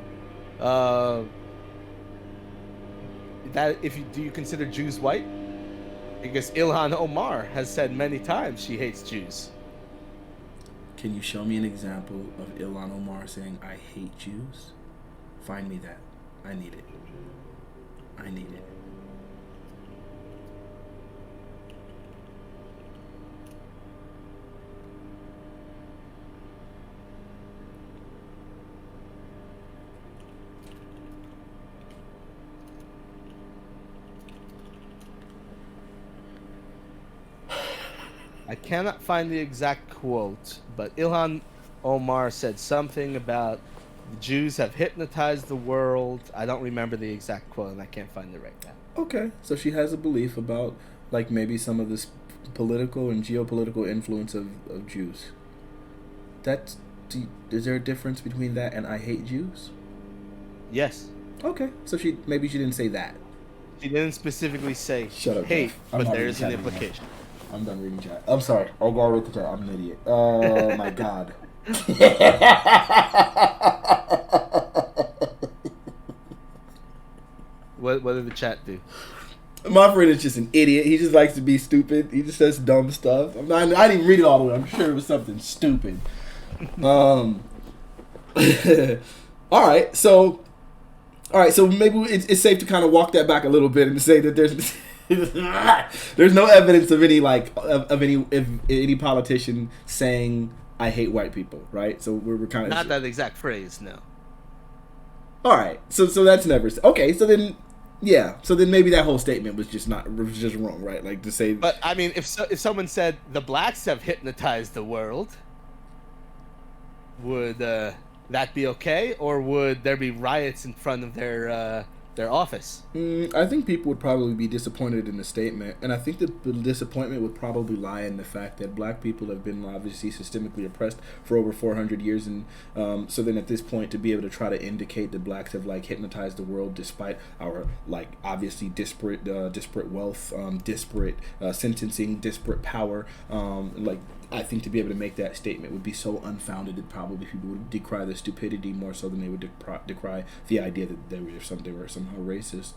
Do you consider Jews white? Because Ilhan Omar has said many times she hates Jews. Can you show me an example of Ilhan Omar saying I hate Jews? Find me that. I need it. I cannot find the exact quote, but Ilhan Omar said something about the Jews have hypnotized the world. I don't remember the exact quote, and I can't find it right now. Okay, so she has a belief about, like, maybe some of this political and geopolitical influence of Jews. Is there a difference between that and I hate Jews? Yes. Okay, so she didn't say that. She didn't specifically say Shut up, hate, Jeff. but there is an implication. I'm done reading chat. I'm sorry. I'll go read the chat. I'm an idiot. Oh my god. What did the chat do? My friend is just an idiot. He just likes to be stupid. He just says dumb stuff. I didn't even read it all the way. I'm sure it was something stupid. All right. So maybe it's safe to kind of walk that back a little bit and say that there's no evidence of any politician saying I hate white people, right? So we're kind of Not that exact phrase, no. All right, so that's never okay. So then, yeah, so then maybe that whole statement was just wrong, right? Like to say, But I mean, if someone said the blacks have hypnotized the world, would that be okay, or would there be riots in front of their office? I think people would probably be disappointed in the statement, and I think the disappointment would probably lie in the fact that black people have been obviously systemically oppressed for over 400 years, and so then at this point, to be able to try to indicate that blacks have like hypnotized the world despite our like obviously disparate wealth, disparate sentencing, disparate power, like. I think to be able to make that statement would be so unfounded that probably people would decry the stupidity more so than they would decry the idea that they were somehow racist.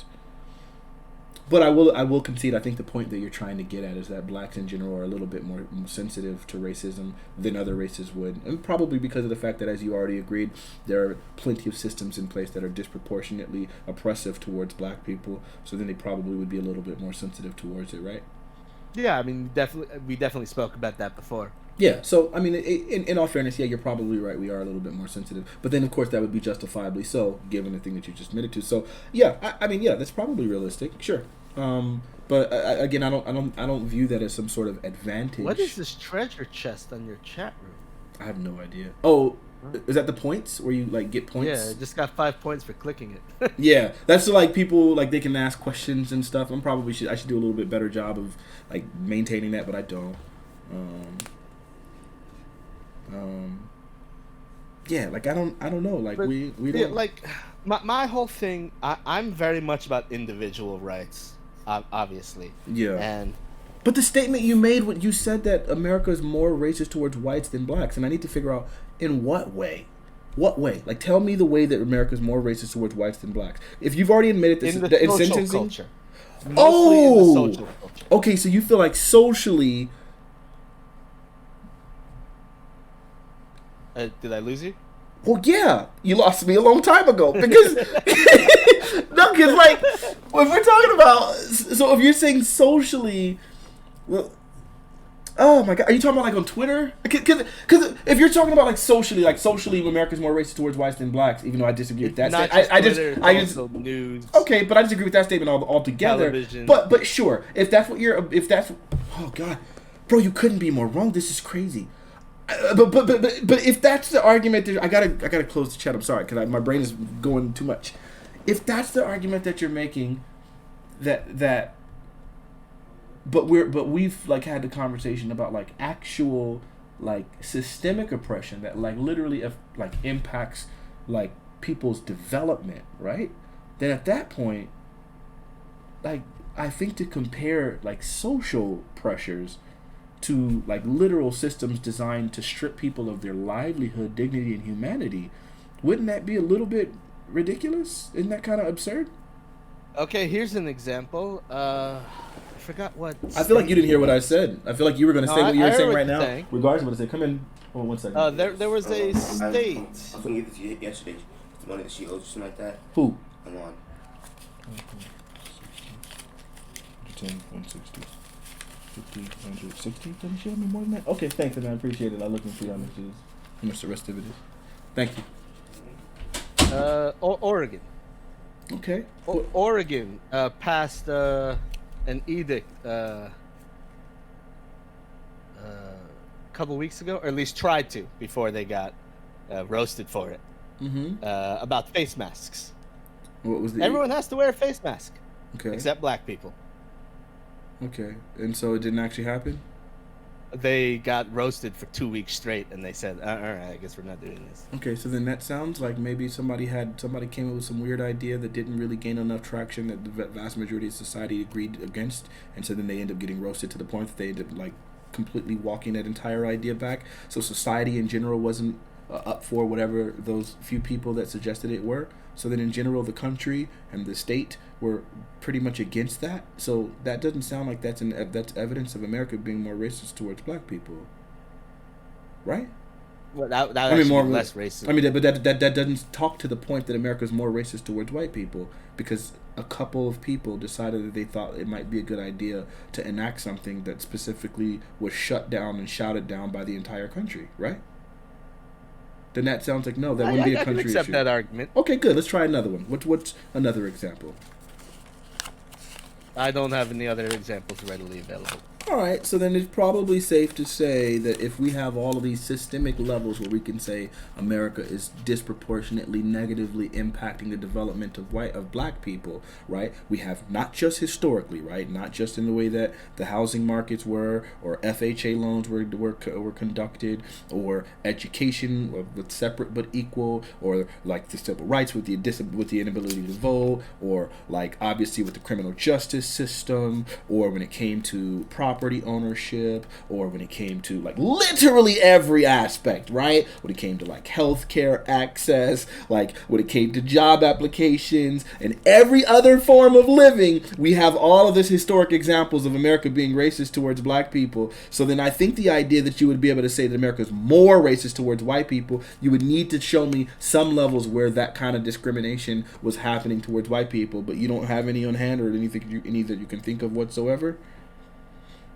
But I will concede. I think the point that you're trying to get at is that blacks in general are a little bit more sensitive to racism than other races would, and probably because of the fact that, as you already agreed, there are plenty of systems in place that are disproportionately oppressive towards black people. So then they probably would be a little bit more sensitive towards it, right? Yeah, I mean, we definitely spoke about that before. Yeah, so, I mean, in all fairness, yeah, you're probably right. We are a little bit more sensitive. But then, of course, that would be justifiably so, given the thing that you just admitted to. So, yeah, I mean, yeah, that's probably realistic, sure. But, again, I don't view that as some sort of advantage. What is this treasure chest on your chat room? I have no idea. Oh, is that the points where you, like, get points? Yeah, I just got 5 points for clicking it. Yeah, that's like people, like, they can ask questions and stuff. I should do a little bit better job of, like, maintaining that, but I don't. Yeah, like I don't know, like but, we don't yeah, like my whole thing. I'm very much about individual rights, obviously. Yeah. But the statement you made, you said that America is more racist towards whites than blacks, and I need to figure out in what way. What way? Like, tell me the way that America is more racist towards whites than blacks. If you've already admitted this, in the social sentencing culture. Mostly in the social culture. Okay, so you feel like socially. Did I lose you? Well, yeah, you lost me a long time ago because no, because like if we're talking about, so if you're saying socially, well, oh my god, are you talking about like on Twitter? Because if you're talking about like socially, America's more racist towards whites than blacks, even though I disagree with that. I just news. Okay, but I disagree with that statement altogether. Television. But sure, if that's oh god, bro, you couldn't be more wrong. This is crazy. But if that's the argument, I gotta close the chat. I'm sorry, because my brain is going too much. If that's the argument that you're making, but we've like had the conversation about like actual like systemic oppression that like literally like impacts like people's development, right? Then at that point, like I think to compare like social pressures to like literal systems designed to strip people of their livelihood, dignity, and humanity, wouldn't that be a little bit ridiculous? Isn't that kind of absurd? Okay, here's an example. I forgot what. I feel like you didn't hear what I said. I feel like you were going to say what you're saying right now. Saying. Regardless of what I say, come in. Hold on 1 second. There was a state. I was going to give it to you yesterday. The money that she owes, something like that. Who? I'm on. 10, 160. 50, 160. Doesn't she have me more than that? Okay, thanks, and I appreciate it. I'll look and see how much the rest of it is. Thank you. Oregon. Okay. Oregon passed an edict a couple weeks ago, or at least tried to before they got roasted for it. Mm-hmm. About face masks. What was the? Everyone has to wear a face mask, okay, except black people. Okay, and so it didn't actually happen? They got roasted for 2 weeks straight, and they said, all right, I guess we're not doing this. Okay, so then that sounds like maybe somebody came up with some weird idea that didn't really gain enough traction that the vast majority of society agreed against, and so then they end up getting roasted to the point that they end up like completely walking that entire idea back. So society in general wasn't up for whatever those few people that suggested it were. So then in general the country and the state were pretty much against that. So that doesn't sound like that's evidence of America being more racist towards black people, right? Well, that I mean, more less racist. I mean, but that doesn't talk to the point that America's more racist towards white people, because a couple of people decided that they thought it might be a good idea to enact something that specifically was shut down and shouted down by the entire country, right? Then that sounds like no, that wouldn't be a country I can accept issue. that argument. Okay, good. Let's try another one. What's another example? I don't have any other examples readily available. All right, so then it's probably safe to say that if we have all of these systemic levels where we can say America is disproportionately negatively impacting the development of black people, right? We have not just historically, right? Not just in the way that the housing markets were, or FHA loans were conducted, or education with separate but equal, or like the civil rights with the inability to vote, or like obviously with the criminal justice system, or when it came to property ownership, or when it came to like literally every aspect, right? When it came to like healthcare access, like when it came to job applications and every other form of living, we have all of this historic examples of America being racist towards black people. So then I think the idea that you would be able to say that America is more racist towards white people, you would need to show me some levels where that kind of discrimination was happening towards white people, but you don't have any on hand or any that you can think of whatsoever.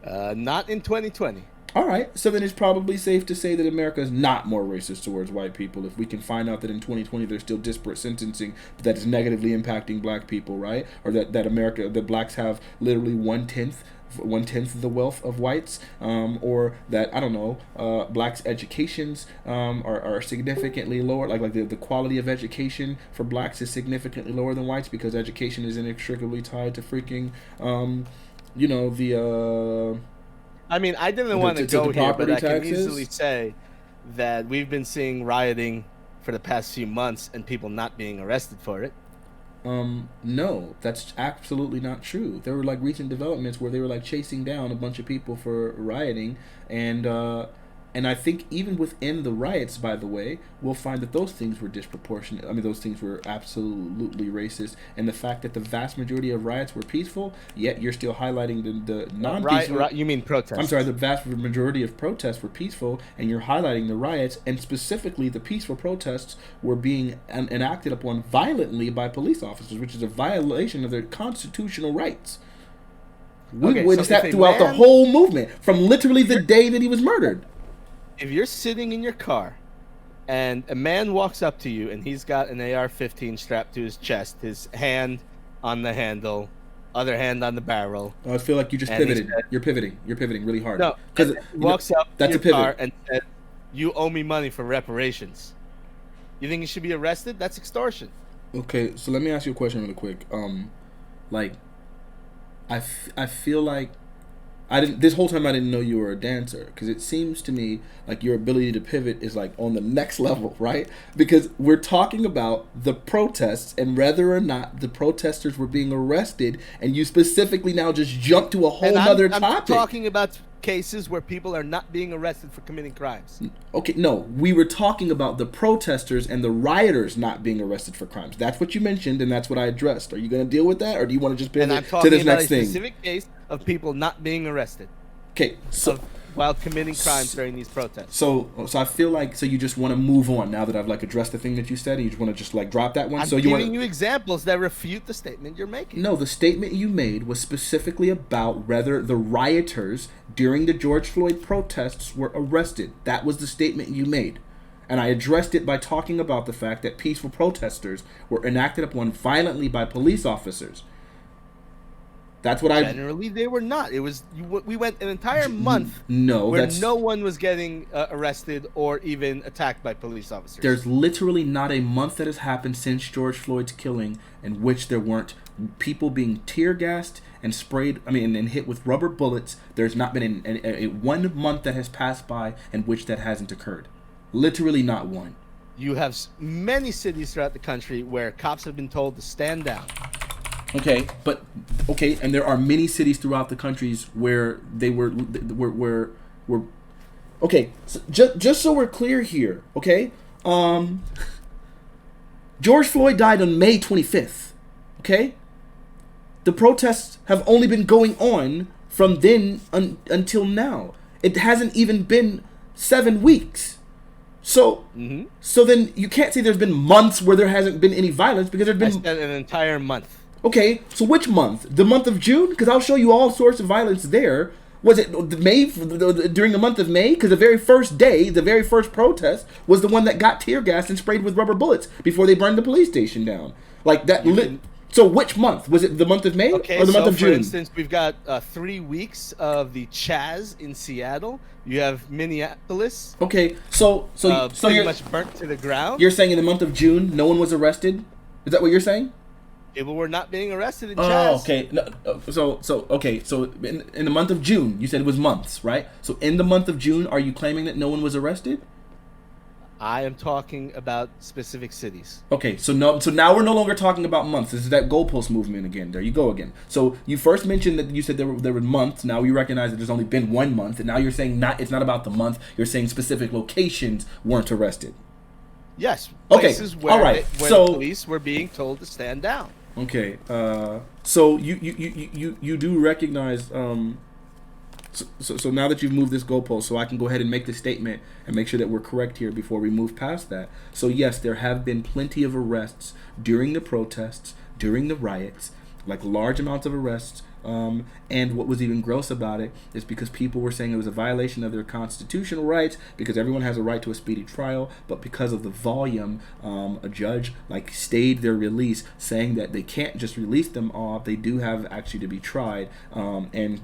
Not in 2020. All right, so then it's probably safe to say that America is not more racist towards white people if we can find out that in 2020 there's still disparate sentencing that is negatively impacting black people, right? Or that blacks have literally one-tenth of the wealth of whites, or that, I don't know, blacks' educations are significantly lower, like the quality of education for blacks is significantly lower than whites because education is inextricably tied to freaking I mean, I didn't want to go here, but I can taxes. easily say that we've been seeing rioting for the past few months and people not being arrested for it. No, that's absolutely not true. There were like recent developments where they were like chasing down a bunch of people for rioting, and I think even within the riots, by the way, we'll find that those things were disproportionate. I mean, those things were absolutely racist. And the fact that the vast majority of riots were peaceful, yet you're still highlighting the non-peaceful... You mean protests. I'm sorry, the vast majority of protests were peaceful, and you're highlighting the riots, and specifically the peaceful protests were being enacted upon violently by police officers, which is a violation of their constitutional rights. We witnessed that throughout the whole movement, from literally the day that he was murdered. If you're sitting in your car and a man walks up to you and he's got an AR-15 strapped to his chest, his hand on the handle, other hand on the barrel. Oh, I feel like you just pivoted. You're pivoting really hard. No, because he walks up to your car and says, "You owe me money for reparations." You think he should be arrested? That's extortion. Okay, so let me ask you a question really quick. I feel like this whole time I didn't know you were a dancer, because it seems to me like your ability to pivot is like on the next level, right? Because we're talking about the protests and whether or not the protesters were being arrested, and you specifically now just jump to a whole other topic. I'm talking about cases where people are not being arrested for committing crimes. Okay, no, we were talking about the protesters and the rioters not being arrested for crimes. That's what you mentioned, and that's what I addressed. Are you going to deal with that, or do you want to just pivot to this next thing? And I'm talking about a specific case of people not being arrested. Okay, so while committing crimes during these protests. So I feel like you just want to move on now that I've like addressed the thing that you said, and you just want to just like drop that one. I'm giving you examples that refute the statement you're making. No, the statement you made was specifically about whether the rioters during the George Floyd protests were arrested. That was the statement you made. And I addressed it by talking about the fact that peaceful protesters were enacted upon violently by police officers. That's what Generally, they were not. It was we went an entire month where no one was getting arrested or even attacked by police officers. There's literally not a month that has happened since George Floyd's killing in which there weren't people being tear gassed and sprayed. And hit with rubber bullets. There's not been a 1 month that has passed by in which that hasn't occurred. Literally not one. You have many cities throughout the country where cops have been told to stand down. Okay, and there are many cities throughout the countries where they were okay. So just so we're clear here, okay. George Floyd died on May 25th. Okay, the protests have only been going on from then until now. It hasn't even been 7 weeks. So then you can't say there's been months where there hasn't been any violence, because there's been an entire month. Okay, so which month? The month of June? Because I'll show you all sorts of violence there. Was it May during the month of May? Because the very first day, the very first protest was the one that got tear gassed and sprayed with rubber bullets before they burned the police station down. Like that. So which month? Was it the month of May or the month of June? For instance, we've got 3 weeks of the Chaz in Seattle. You have Minneapolis. Okay, so pretty much burnt to the ground. You're saying in the month of June, no one was arrested? Is that what you're saying? People were not being arrested in Chaz. Oh, okay. No, so in the month of June, you said it was months, right? So in the month of June, are you claiming that no one was arrested? I am talking about specific cities. Okay, so now we're no longer talking about months. This is that goalpost movement again. There you go again. So you first mentioned that you said there were months. Now you recognize that there's only been 1 month, and now you're saying it's not about the month. You're saying specific locations weren't arrested. Yes. Okay. Places where, all right. where the police were being told to stand down. Okay. So you do recognize. So now that you've moved this goalpost, so I can go ahead and make the statement and make sure that we're correct here before we move past that. So yes, there have been plenty of arrests during the protests, during the riots, like large amounts of arrests. And what was even gross about it is because people were saying it was a violation of their constitutional rights because everyone has a right to a speedy trial, but because of the volume, a judge stayed their release, saying that they can't just release them off. They do have actually to be tried, and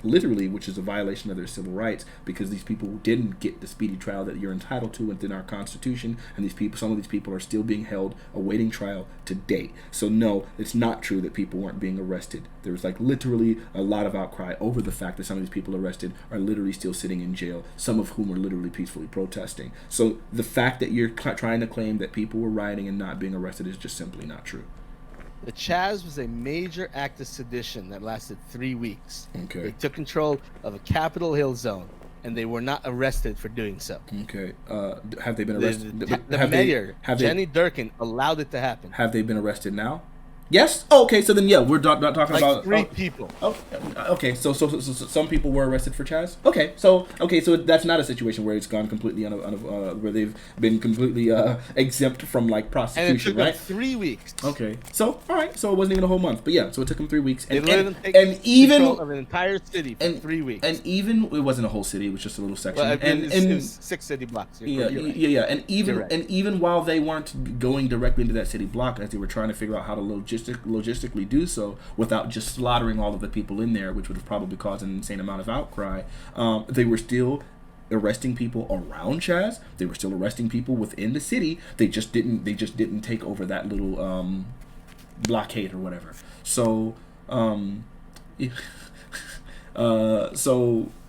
literally, which is a violation of their civil rights because these people didn't get the speedy trial that you're entitled to within our Constitution, and some of these people are still being held awaiting trial to date. So no, it's not true that people weren't being arrested. There was literally a lot of outcry over the fact that some of these people arrested are literally still sitting in jail, some of whom are literally peacefully protesting. So the fact that you're trying to claim that people were rioting and not being arrested is just simply not true. The Chaz was a major act of sedition that lasted 3 weeks. Okay. They took control of a Capitol Hill zone, and they were not arrested for doing so. Okay. Have they been arrested? The mayor, Jenny Durkin, allowed it to happen. Have they been arrested now? Yes. Oh, okay. So then, yeah, we're not talking about 3 people. Oh, okay. So some people were arrested for Chaz. Okay. So that's not a situation where it's gone completely where they've been completely exempt from prosecution, and it took right? them 3 weeks. Okay. So all right. So it wasn't even a whole month, but yeah. So it took them 3 weeks, and even control of an entire city for 3 weeks. And even it wasn't a whole city; it was just a little section. Well, it was 6 city blocks. Yeah. And even while they weren't going directly into that city block, as they were trying to figure out how to logistically do so without just slaughtering all of the people in there, which would have probably caused an insane amount of outcry, they were still arresting people around Chaz. They were still arresting people within the city. They just didn't take over that little blockade or whatever. So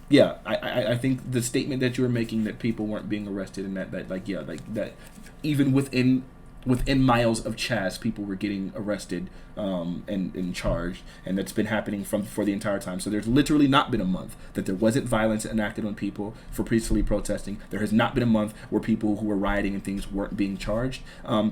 yeah, I think the statement that you were making that people weren't being arrested and that even within miles of Chaz, people were getting arrested and charged, and that's been happening for the entire time. So there's literally not been a month that there wasn't violence enacted on people for peacefully protesting. There has not been a month where people who were rioting and things weren't being charged.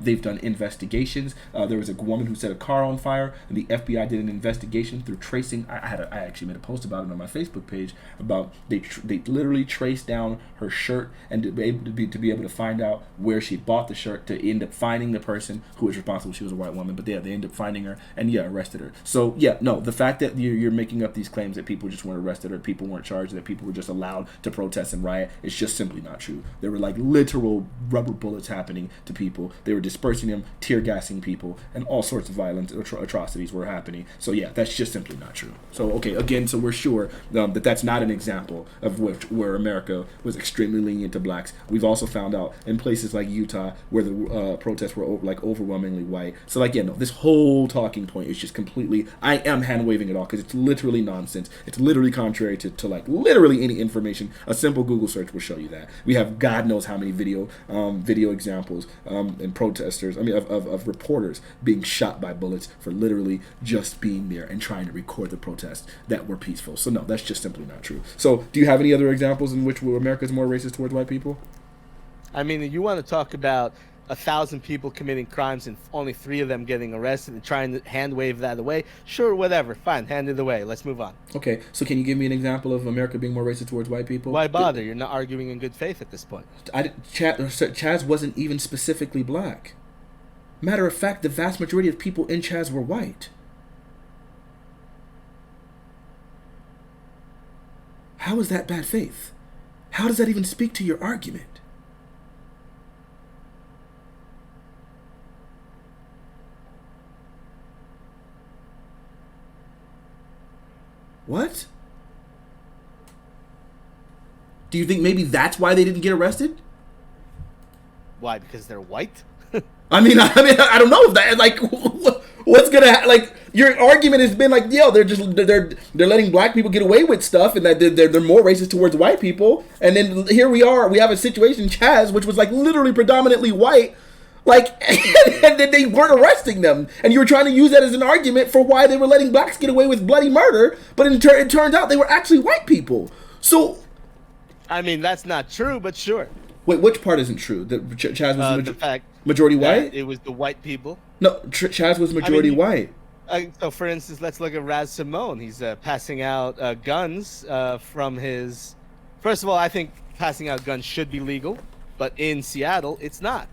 They've done investigations. There was a woman who set a car on fire, and the FBI did an investigation through tracing. I actually made a post about it on my Facebook page about they literally traced down her shirt and to be able to find out where she bought the shirt, to end up finding the person who was responsible. She was a white woman, but yeah, they ended up finding her and arrested her. So yeah, no, the fact that you're making up these claims that people just weren't arrested or people weren't charged, that people were just allowed to protest and riot, is just simply not true. There were literal rubber bullets happening to people. They were dispersing them, tear gassing people, and all sorts of violent atrocities were happening. So yeah, that's just simply not true. So okay, again, so we're sure that that's not an example of where America was extremely lenient to blacks. We've also found out in places like Utah where the protests were overwhelmingly white. So this whole talking point is just completely, I am hand waving it all because it's literally nonsense. It's literally contrary to literally any information. A simple Google search will show you that. We have God knows how many video examples and protesters, of reporters being shot by bullets for literally just being there and trying to record the protests that were peaceful. So no, that's just simply not true. So do you have any other examples in which America is more racist towards white people? I mean, you want to talk about 1,000 people committing crimes and only 3 of them getting arrested and trying to hand wave that away? Sure, whatever, fine, hand it away. Let's move on. Okay, so can you give me an example of America being more racist towards white people? Why bother? You're not arguing in good faith at this point. Chaz wasn't even specifically black. Matter of fact, the vast majority of people in Chaz were white. How is that bad faith? How does that even speak to your argument? What? Do you think maybe that's why they didn't get arrested? Why? Because they're white? I don't know if that, like, what's gonna like. Your argument has been like, yo, they're letting black people get away with stuff, and that they're more racist towards white people. And then here we are, we have a situation in Chaz, which was like literally predominantly white, like, and then they weren't arresting them, and you were trying to use that as an argument for why they were letting blacks get away with bloody murder, but it turns out they were actually white people. So, I mean, that's not true, but sure. Wait, which part isn't true? That Chaz was The fact majority white? it was the white people. No, Chaz was majority white. So, for instance, let's look at Raz Simone. He's passing out guns from his. First of all, I think passing out guns should be legal, but in Seattle, it's not.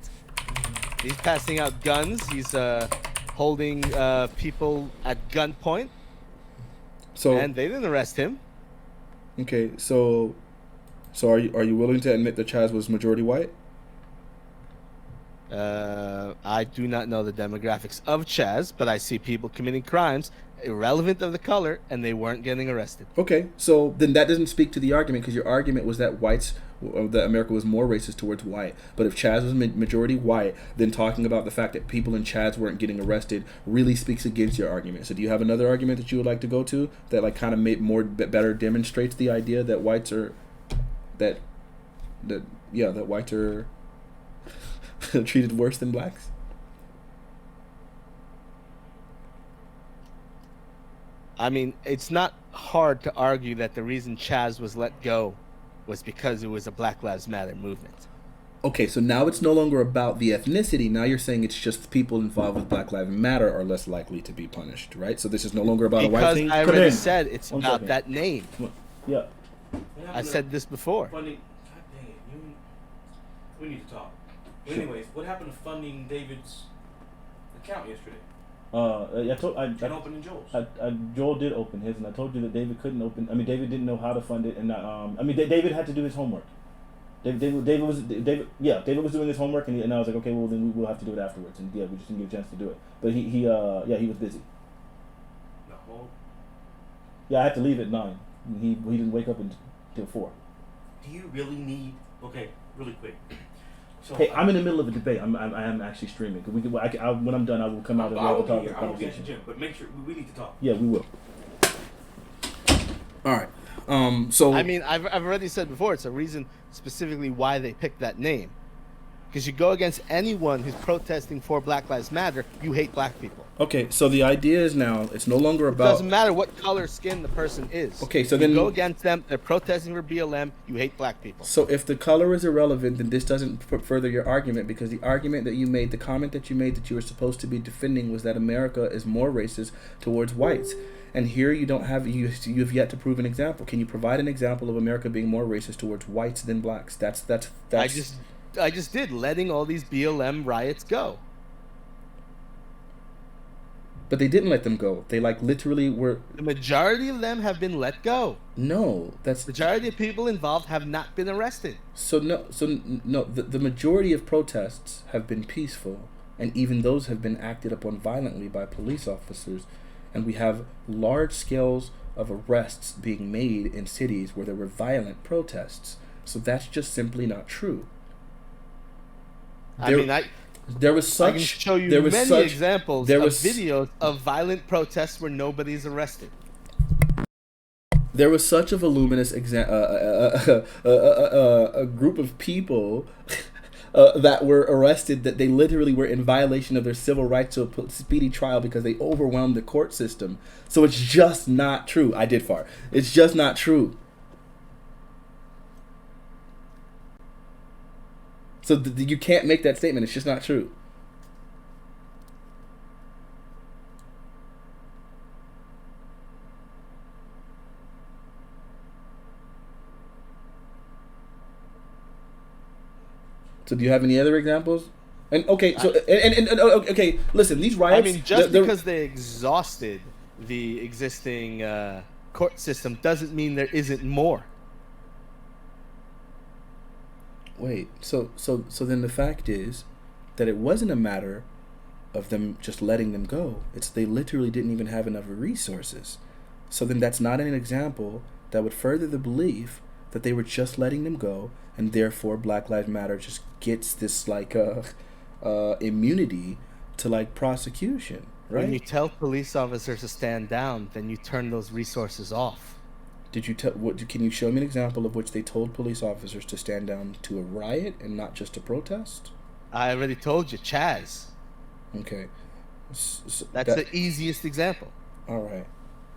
He's passing out guns. He's holding people at gunpoint. So, and they didn't arrest him. Okay, so are you willing to admit that Chaz was majority white? I do not know the demographics of Chaz, but I see people committing crimes irrelevant of the color, and they weren't getting arrested. Okay, so then that doesn't speak to the argument, because your argument was that that America was more racist towards white. But if Chaz was majority white, then talking about the fact that people in Chaz weren't getting arrested really speaks against your argument. So do you have another argument that you would like to go to that like kind of better demonstrates the idea that whites are that whites are treated worse than blacks? I mean, it's not hard to argue that the reason Chaz was let go was because it was a Black Lives Matter movement. Okay, so now it's no longer about the ethnicity. Now you're saying it's just people involved with Black Lives Matter are less likely to be punished, right? So this is no longer about a white thing? Because I already said it's about that name. Yeah. I said this before. Funding, God dang it, we need to talk. But anyways, what happened to funding David's account yesterday? And opening Joel's. Joel did open his, and I told you that David couldn't open. I mean, David didn't know how to fund it, and David had to do his homework. David was doing his homework, and I was like, okay, well then we'll have to do it afterwards, and yeah, we just didn't get a chance to do it. But he was busy. No. Yeah, I had to leave at 9. And he didn't wake up until 4. Do you really need? Okay, really quick. So hey, I'm in the middle of a debate. I am actually streaming. When I'm done, I will come out and we'll have a conversation. I will be at the gym, but make sure we need to talk. Yeah, we will. All right. So I mean, I've already said before, it's a reason specifically why they picked that name. Because you go against anyone who's protesting for Black Lives Matter, you hate black people. Okay, so the idea is now it's no longer about. It doesn't matter what color skin the person is. Okay, so you then go against them. They're protesting for BLM. You hate black people. So if the color is irrelevant, then this doesn't further your argument, because the argument that you made, the comment that you made that you were supposed to be defending was that America is more racist towards whites. And here you don't have you have yet to prove an example. Can you provide an example of America being more racist towards whites than blacks? That's. I just did, letting all these BLM riots go. But they didn't let them go. They like literally were. The majority of them have been let go. No, that's. Majority of people involved have not been arrested. So no. The majority of protests have been peaceful, and even those have been acted upon violently by police officers, and we have large scales of arrests being made in cities where there were violent protests. So that's just simply not true. There was I can show you many examples of videos of violent protests where nobody's arrested. There was such a voluminous a group of people that were arrested that they literally were in violation of their civil rights to a speedy trial because they overwhelmed the court system. So it's just not true. I did fart. It's just not true. So you can't make that statement. It's just not true. So do you have any other examples? And okay, so okay, listen, these riots. I mean, just because they exhausted the existing court system doesn't mean there isn't more. Wait, so then the fact is that it wasn't a matter of them just letting them go. It's they literally didn't even have enough resources. So then that's not an example that would further the belief that they were just letting them go, and therefore Black Lives Matter just gets this like immunity to like prosecution, right? When you tell police officers to stand down, then you turn those resources off. Did you tell? What? Can you show me an example of which they told police officers to stand down to a riot and not just a protest? I already told you, Chaz. Okay, That's the easiest example. All right.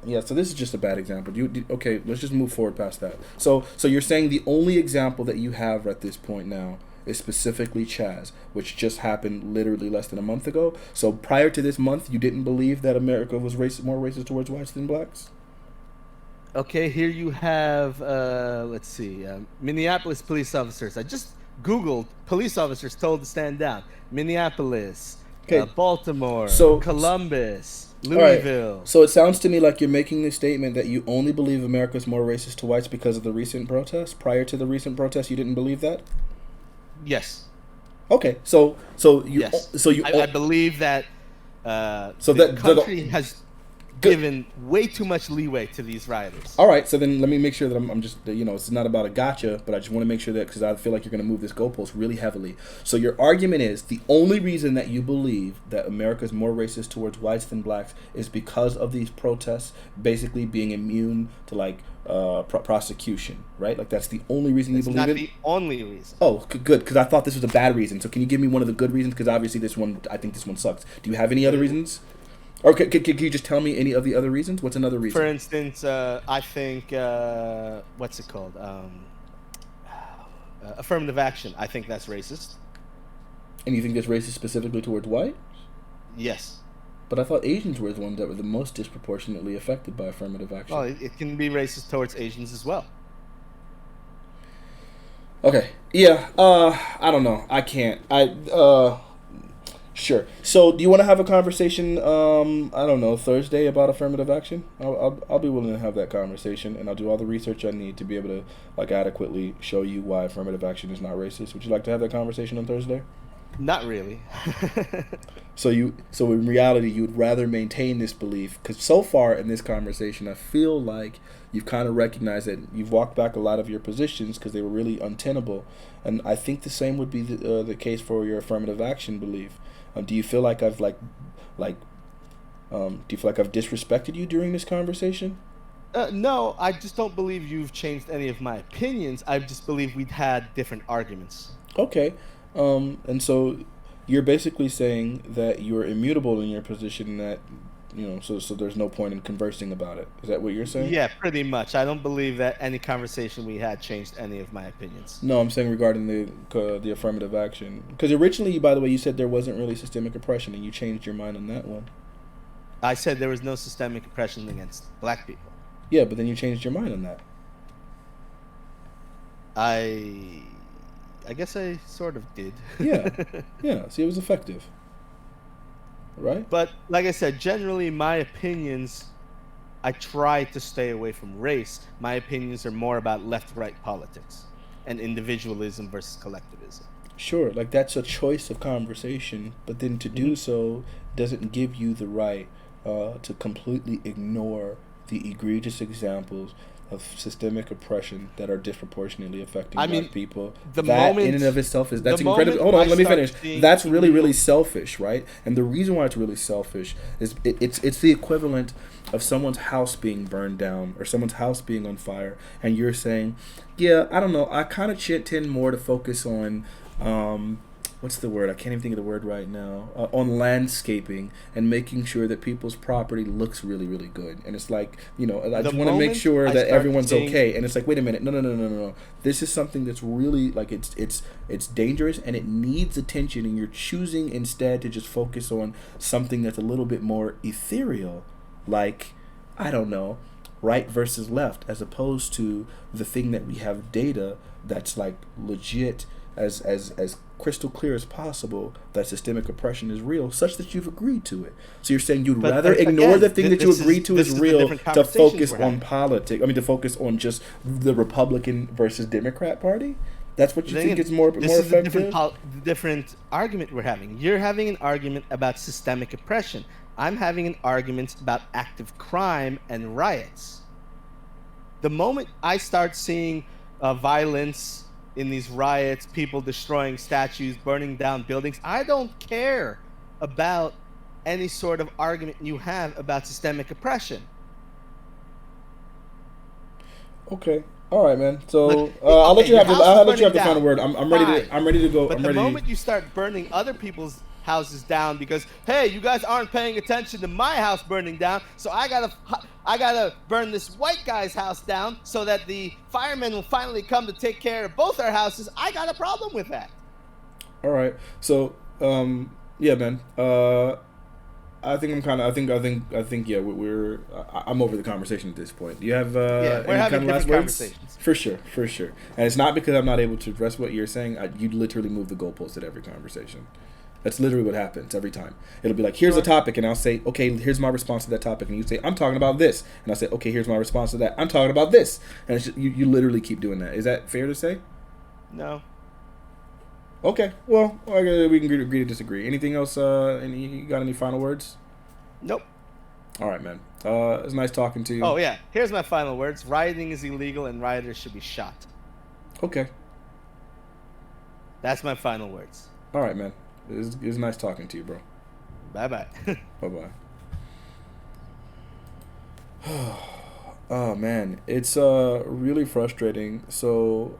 Yeah. So this is just a bad example. Okay? Let's just move forward past that. So you're saying the only example that you have at this point now is specifically Chaz, which just happened literally less than a month ago. So prior to this month, you didn't believe that America was more racist towards whites than blacks? Okay, here you have, let's see, Minneapolis police officers. I just Googled police officers told to stand down. Minneapolis, Baltimore, Columbus, Louisville. Right. So it sounds to me like you're making the statement that you only believe America's more racist to whites because of the recent protests. Prior to the recent protests, you didn't believe that? Yes. Okay, so you yes. I believe that the country has given way too much leeway to these rioters. All right, so then let me make sure that I'm just, it's not about a gotcha, but I just want to make sure that, because I feel like you're going to move this goalpost really heavily. So your argument is the only reason that you believe that America is more racist towards whites than blacks is because of these protests basically being immune to like prosecution, right? Like that's the only reason you believe it? It's not the only reason. Oh, good, because I thought this was a bad reason. So can you give me one of the good reasons? Because obviously I think this one sucks. Do you have any other reasons? Or can you just tell me any of the other reasons? What's another reason? For instance, I think, what's it called? Affirmative action. I think that's racist. And you think that's racist specifically towards white? Yes. But I thought Asians were the ones that were the most disproportionately affected by affirmative action. Well, it can be racist towards Asians as well. Okay. Yeah. I don't know. I can't. Sure. So, do you want to have a conversation? I don't know, Thursday about affirmative action. I'll be willing to have that conversation, and I'll do all the research I need to be able to like adequately show you why affirmative action is not racist. Would you like to have that conversation on Thursday? Not really. So in reality, you would rather maintain this belief because so far in this conversation, I feel like you've kind of recognized that you've walked back a lot of your positions because they were really untenable, and I think the same would be the case for your affirmative action belief. Do you feel like I've do you feel like I've disrespected you during this conversation? No, I just don't believe you've changed any of my opinions. I just believe we'd had different arguments. Okay, and so you're basically saying that you're immutable in your position, that so there's no point in conversing about it. Is that what you're saying? Yeah, pretty much. I don't believe that any conversation we had changed any of my opinions. No, I'm saying regarding the affirmative action. Because originally, by the way, you said there wasn't really systemic oppression, and you changed your mind on that one. I said there was no systemic oppression against black people. Yeah, but then you changed your mind on that. I guess I sort of did. Yeah. See, it was effective. Right? But like I said, generally my opinions, I try to stay away from race. My opinions are more about left-right politics and individualism versus collectivism. Sure, like that's a choice of conversation, but then to do so doesn't give you the right to completely ignore the egregious examples of systemic oppression that are disproportionately affecting black people. That in and of itself that's incredible. Hold on, let me finish. That's really, really selfish, right? And the reason why it's really selfish is it's the equivalent of someone's house being burned down or someone's house being on fire, and you're saying, yeah, I don't know, I kind of tend more to focus on what's the word? I can't even think of the word right now. On landscaping and making sure that people's property looks really, really good. And it's like, I just want to make sure that everyone's okay. And it's like, wait a minute, no. This is something that's really like it's dangerous and it needs attention. And you're choosing instead to just focus on something that's a little bit more ethereal, like I don't know, right versus left, as opposed to the thing that we have data that's like legit as crystal clear as possible that systemic oppression is real, such that you've agreed to it. So you're saying you'd rather ignore the thing that you agreed to is real to focus on politics. I mean, to focus on just the Republican versus Democrat Party. That's what you think is more This effective? is a different argument we're having. You're having an argument about systemic oppression. I'm having an argument about active crime and riots. The moment I start seeing violence in these riots, people destroying statues, burning down buildings, I don't care about any sort of argument you have about systemic oppression. Okay. All right, man. So I'll let you have the final word. I'm ready Fine. to. I'm ready to go. But I'm the ready. moment you start burning other people's houses down because, hey, you guys aren't paying attention to my house burning down, so I gotta burn this white guy's house down so that the firemen will finally come to take care of both our houses. I got a problem with that. All right. So yeah, man. I think I'm kind of. I think. Yeah, I'm over the conversation at this point. Do you have we're any having kind of last different words? conversations. For sure. And it's not because I'm not able to address what you're saying. You literally move the goalpost at every conversation. That's literally what happens every time. It'll be like, here's a topic, and I'll say, okay, here's my response to that topic, and you say, I'm talking about this, and I'll say, okay, here's my response to that. I'm talking about this, and it's just, you literally keep doing that. Is that fair to say? No. Okay, well, we can agree to disagree. Anything else? You got any final words? Nope. All right, man. It's nice talking to you. Oh, yeah. Here's my final words. Rioting is illegal and rioters should be shot. Okay. That's my final words. All right, man. It's nice talking to you, bro. Bye-bye. Bye-bye. Oh, man. It's really frustrating. So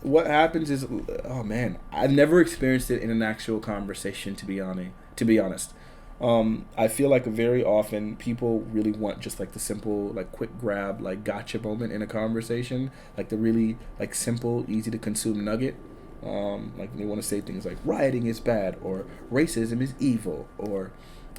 what happens is, oh, man, I've never experienced it in an actual conversation, to be honest. I feel like very often people really want just like the simple, like quick grab, like gotcha moment in a conversation, like the really like simple, easy to consume nugget. Like they want to say things like rioting is bad, or racism is evil, or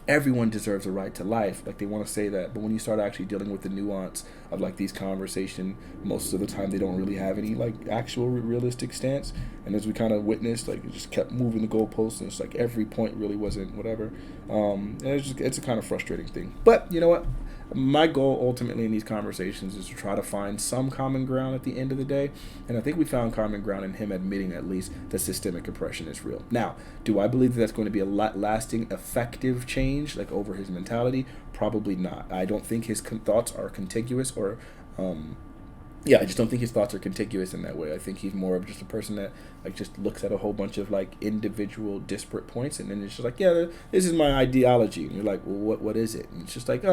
everyone deserves a right to life. Like they want to say that, but when you start actually dealing with the nuance of like these conversations, most of the time they don't really have any like actual realistic stance. And as we kind of witnessed, like it just kept moving the goalposts, and it's like every point really wasn't whatever. And it's a kind of frustrating thing. But you know what? My goal ultimately in these conversations is to try to find some common ground at the end of the day. And I think we found common ground in him admitting at least that systemic oppression is real. Now, do I believe that that's going to be a lasting, effective change, like over his mentality? Probably not. I don't think his thoughts are contiguous or... I just don't think his thoughts are contiguous in that way. I think he's more of just a person that like just looks at a whole bunch of like individual disparate points, and then it's just like, yeah, this is my ideology. And you're like, well, what is it? And it's just like,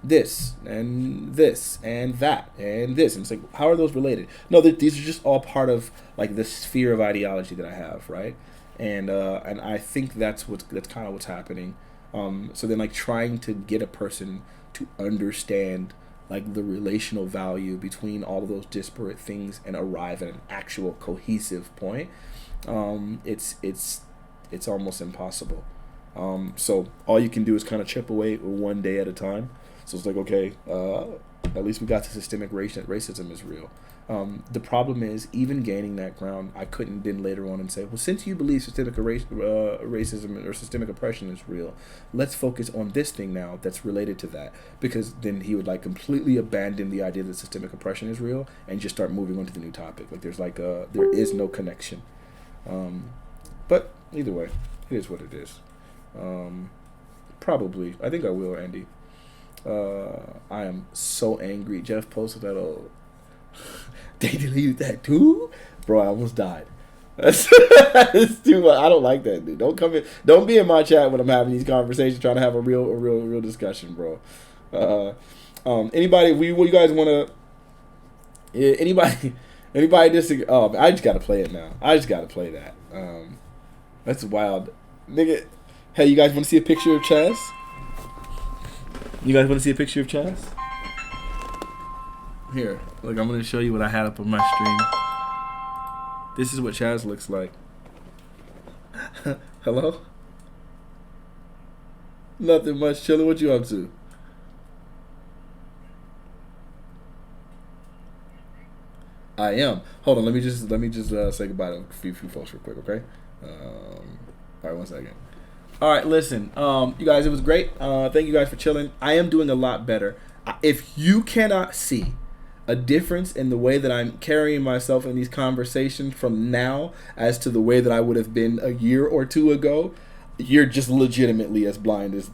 this and this and that and this. And it's like, how are those related? No, these are just all part of like the sphere of ideology that I have, right? And I think that's kind of what's happening. So then like trying to get a person to understand like the relational value between all of those disparate things and arrive at an actual cohesive point, it's almost impossible. So all you can do is kind of chip away one day at a time. So it's like, okay, at least we got to systemic racism is real. The problem is, even gaining that ground, I couldn't then later on and say, well, since you believe systemic racism or systemic oppression is real, let's focus on this thing now that's related to that. Because then he would like completely abandon the idea that systemic oppression is real and just start moving on to the new topic. Like there's like there is no connection. But either way, it is what it is. Probably, I think I will, Andy. I am so angry. Jeff posted that. They deleted that too, bro. I almost died. It's too much. I don't like that, dude. Don't come in. Don't be in my chat when I'm having these conversations, trying to have a real discussion, bro. Anybody? You guys want to? Anybody disagree? Oh, I just gotta play it now. I just gotta play that. That's wild, nigga. Hey, you guys want to see a picture of Chaz? You guys want to see a picture of Chaz? Here, look, I'm going to show you what I had up on my stream. This is what Chaz looks like. Hello? Nothing much, chilling. What you up to? I am. Hold on, let me just say goodbye to a few folks real quick, okay? All right, 1 second. All right, listen, you guys, it was great. Thank you guys for chilling. I am doing a lot better. If you cannot see a difference in the way that I'm carrying myself in these conversations from now as to the way that I would have been a year or two ago, you're just legitimately as blind as.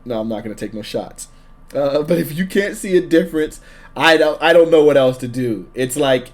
No, I'm not going to take no shots. But if you can't see a difference, I don't know what else to do. It's like,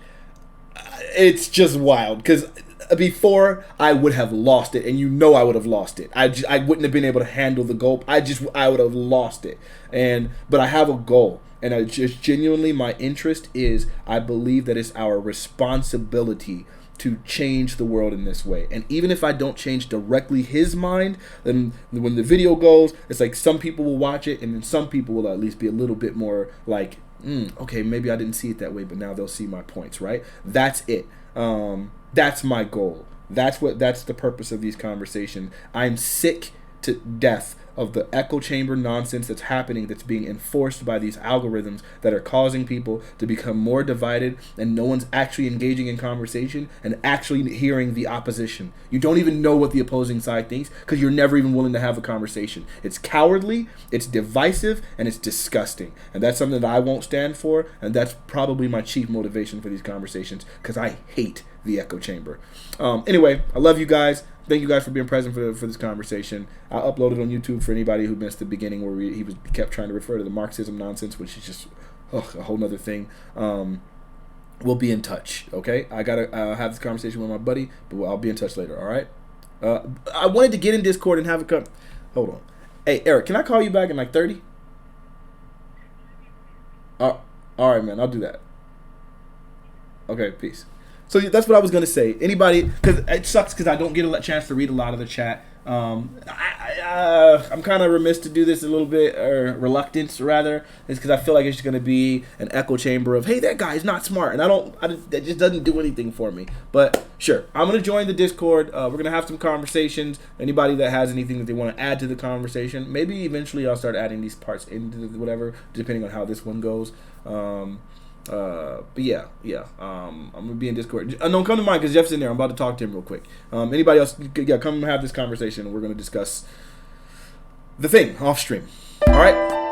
it's just wild, because before I would have lost it, and I would have lost it. I wouldn't have been able to handle the goal. I would have lost it. But I have a goal. And I just genuinely, my interest is, I believe that it's our responsibility to change the world in this way. And even if I don't change directly his mind, then when the video goes, it's like some people will watch it, and then some people will at least be a little bit more like, okay, maybe I didn't see it that way, but now they'll see my points, right? That's it. That's my goal. That's the purpose of these conversations. I'm sick to death of the echo chamber nonsense that's happening, that's being enforced by these algorithms that are causing people to become more divided, and no one's actually engaging in conversation and actually hearing the opposition. You don't even know what the opposing side thinks because you're never even willing to have a conversation. It's cowardly, it's divisive, and it's disgusting. And that's something that I won't stand for, and that's probably my chief motivation for these conversations, because I hate the echo chamber. Anyway, I love you guys. Thank you guys for being present for this conversation. I'll upload it on YouTube for anybody who missed the beginning where he kept trying to refer to the Marxism nonsense, which is just a whole nother thing. We'll be in touch, okay? I gotta have this conversation with my buddy, but I'll be in touch later, all right? I wanted to get in Discord and have a Hold on. Hey, Eric, can I call you back in like 30? All right, man, I'll do that. Okay, peace. So that's what I was going to say. Anybody, because it sucks because I don't get a chance to read a lot of the chat. I'm kind of remiss to do this a little bit, or reluctant rather, is because I feel like it's just going to be an echo chamber of, hey, that guy's not smart, and that just doesn't do anything for me. But sure, I'm going to join the Discord. We're going to have some conversations. Anybody that has anything that they want to add to the conversation, maybe eventually I'll start adding these parts into whatever, depending on how this one goes. But yeah. I'm gonna be in Discord. Don't come to mine because Jeff's in there. I'm about to talk to him real quick. Anybody else? Yeah, come and have this conversation. We're gonna discuss the thing off stream. All right.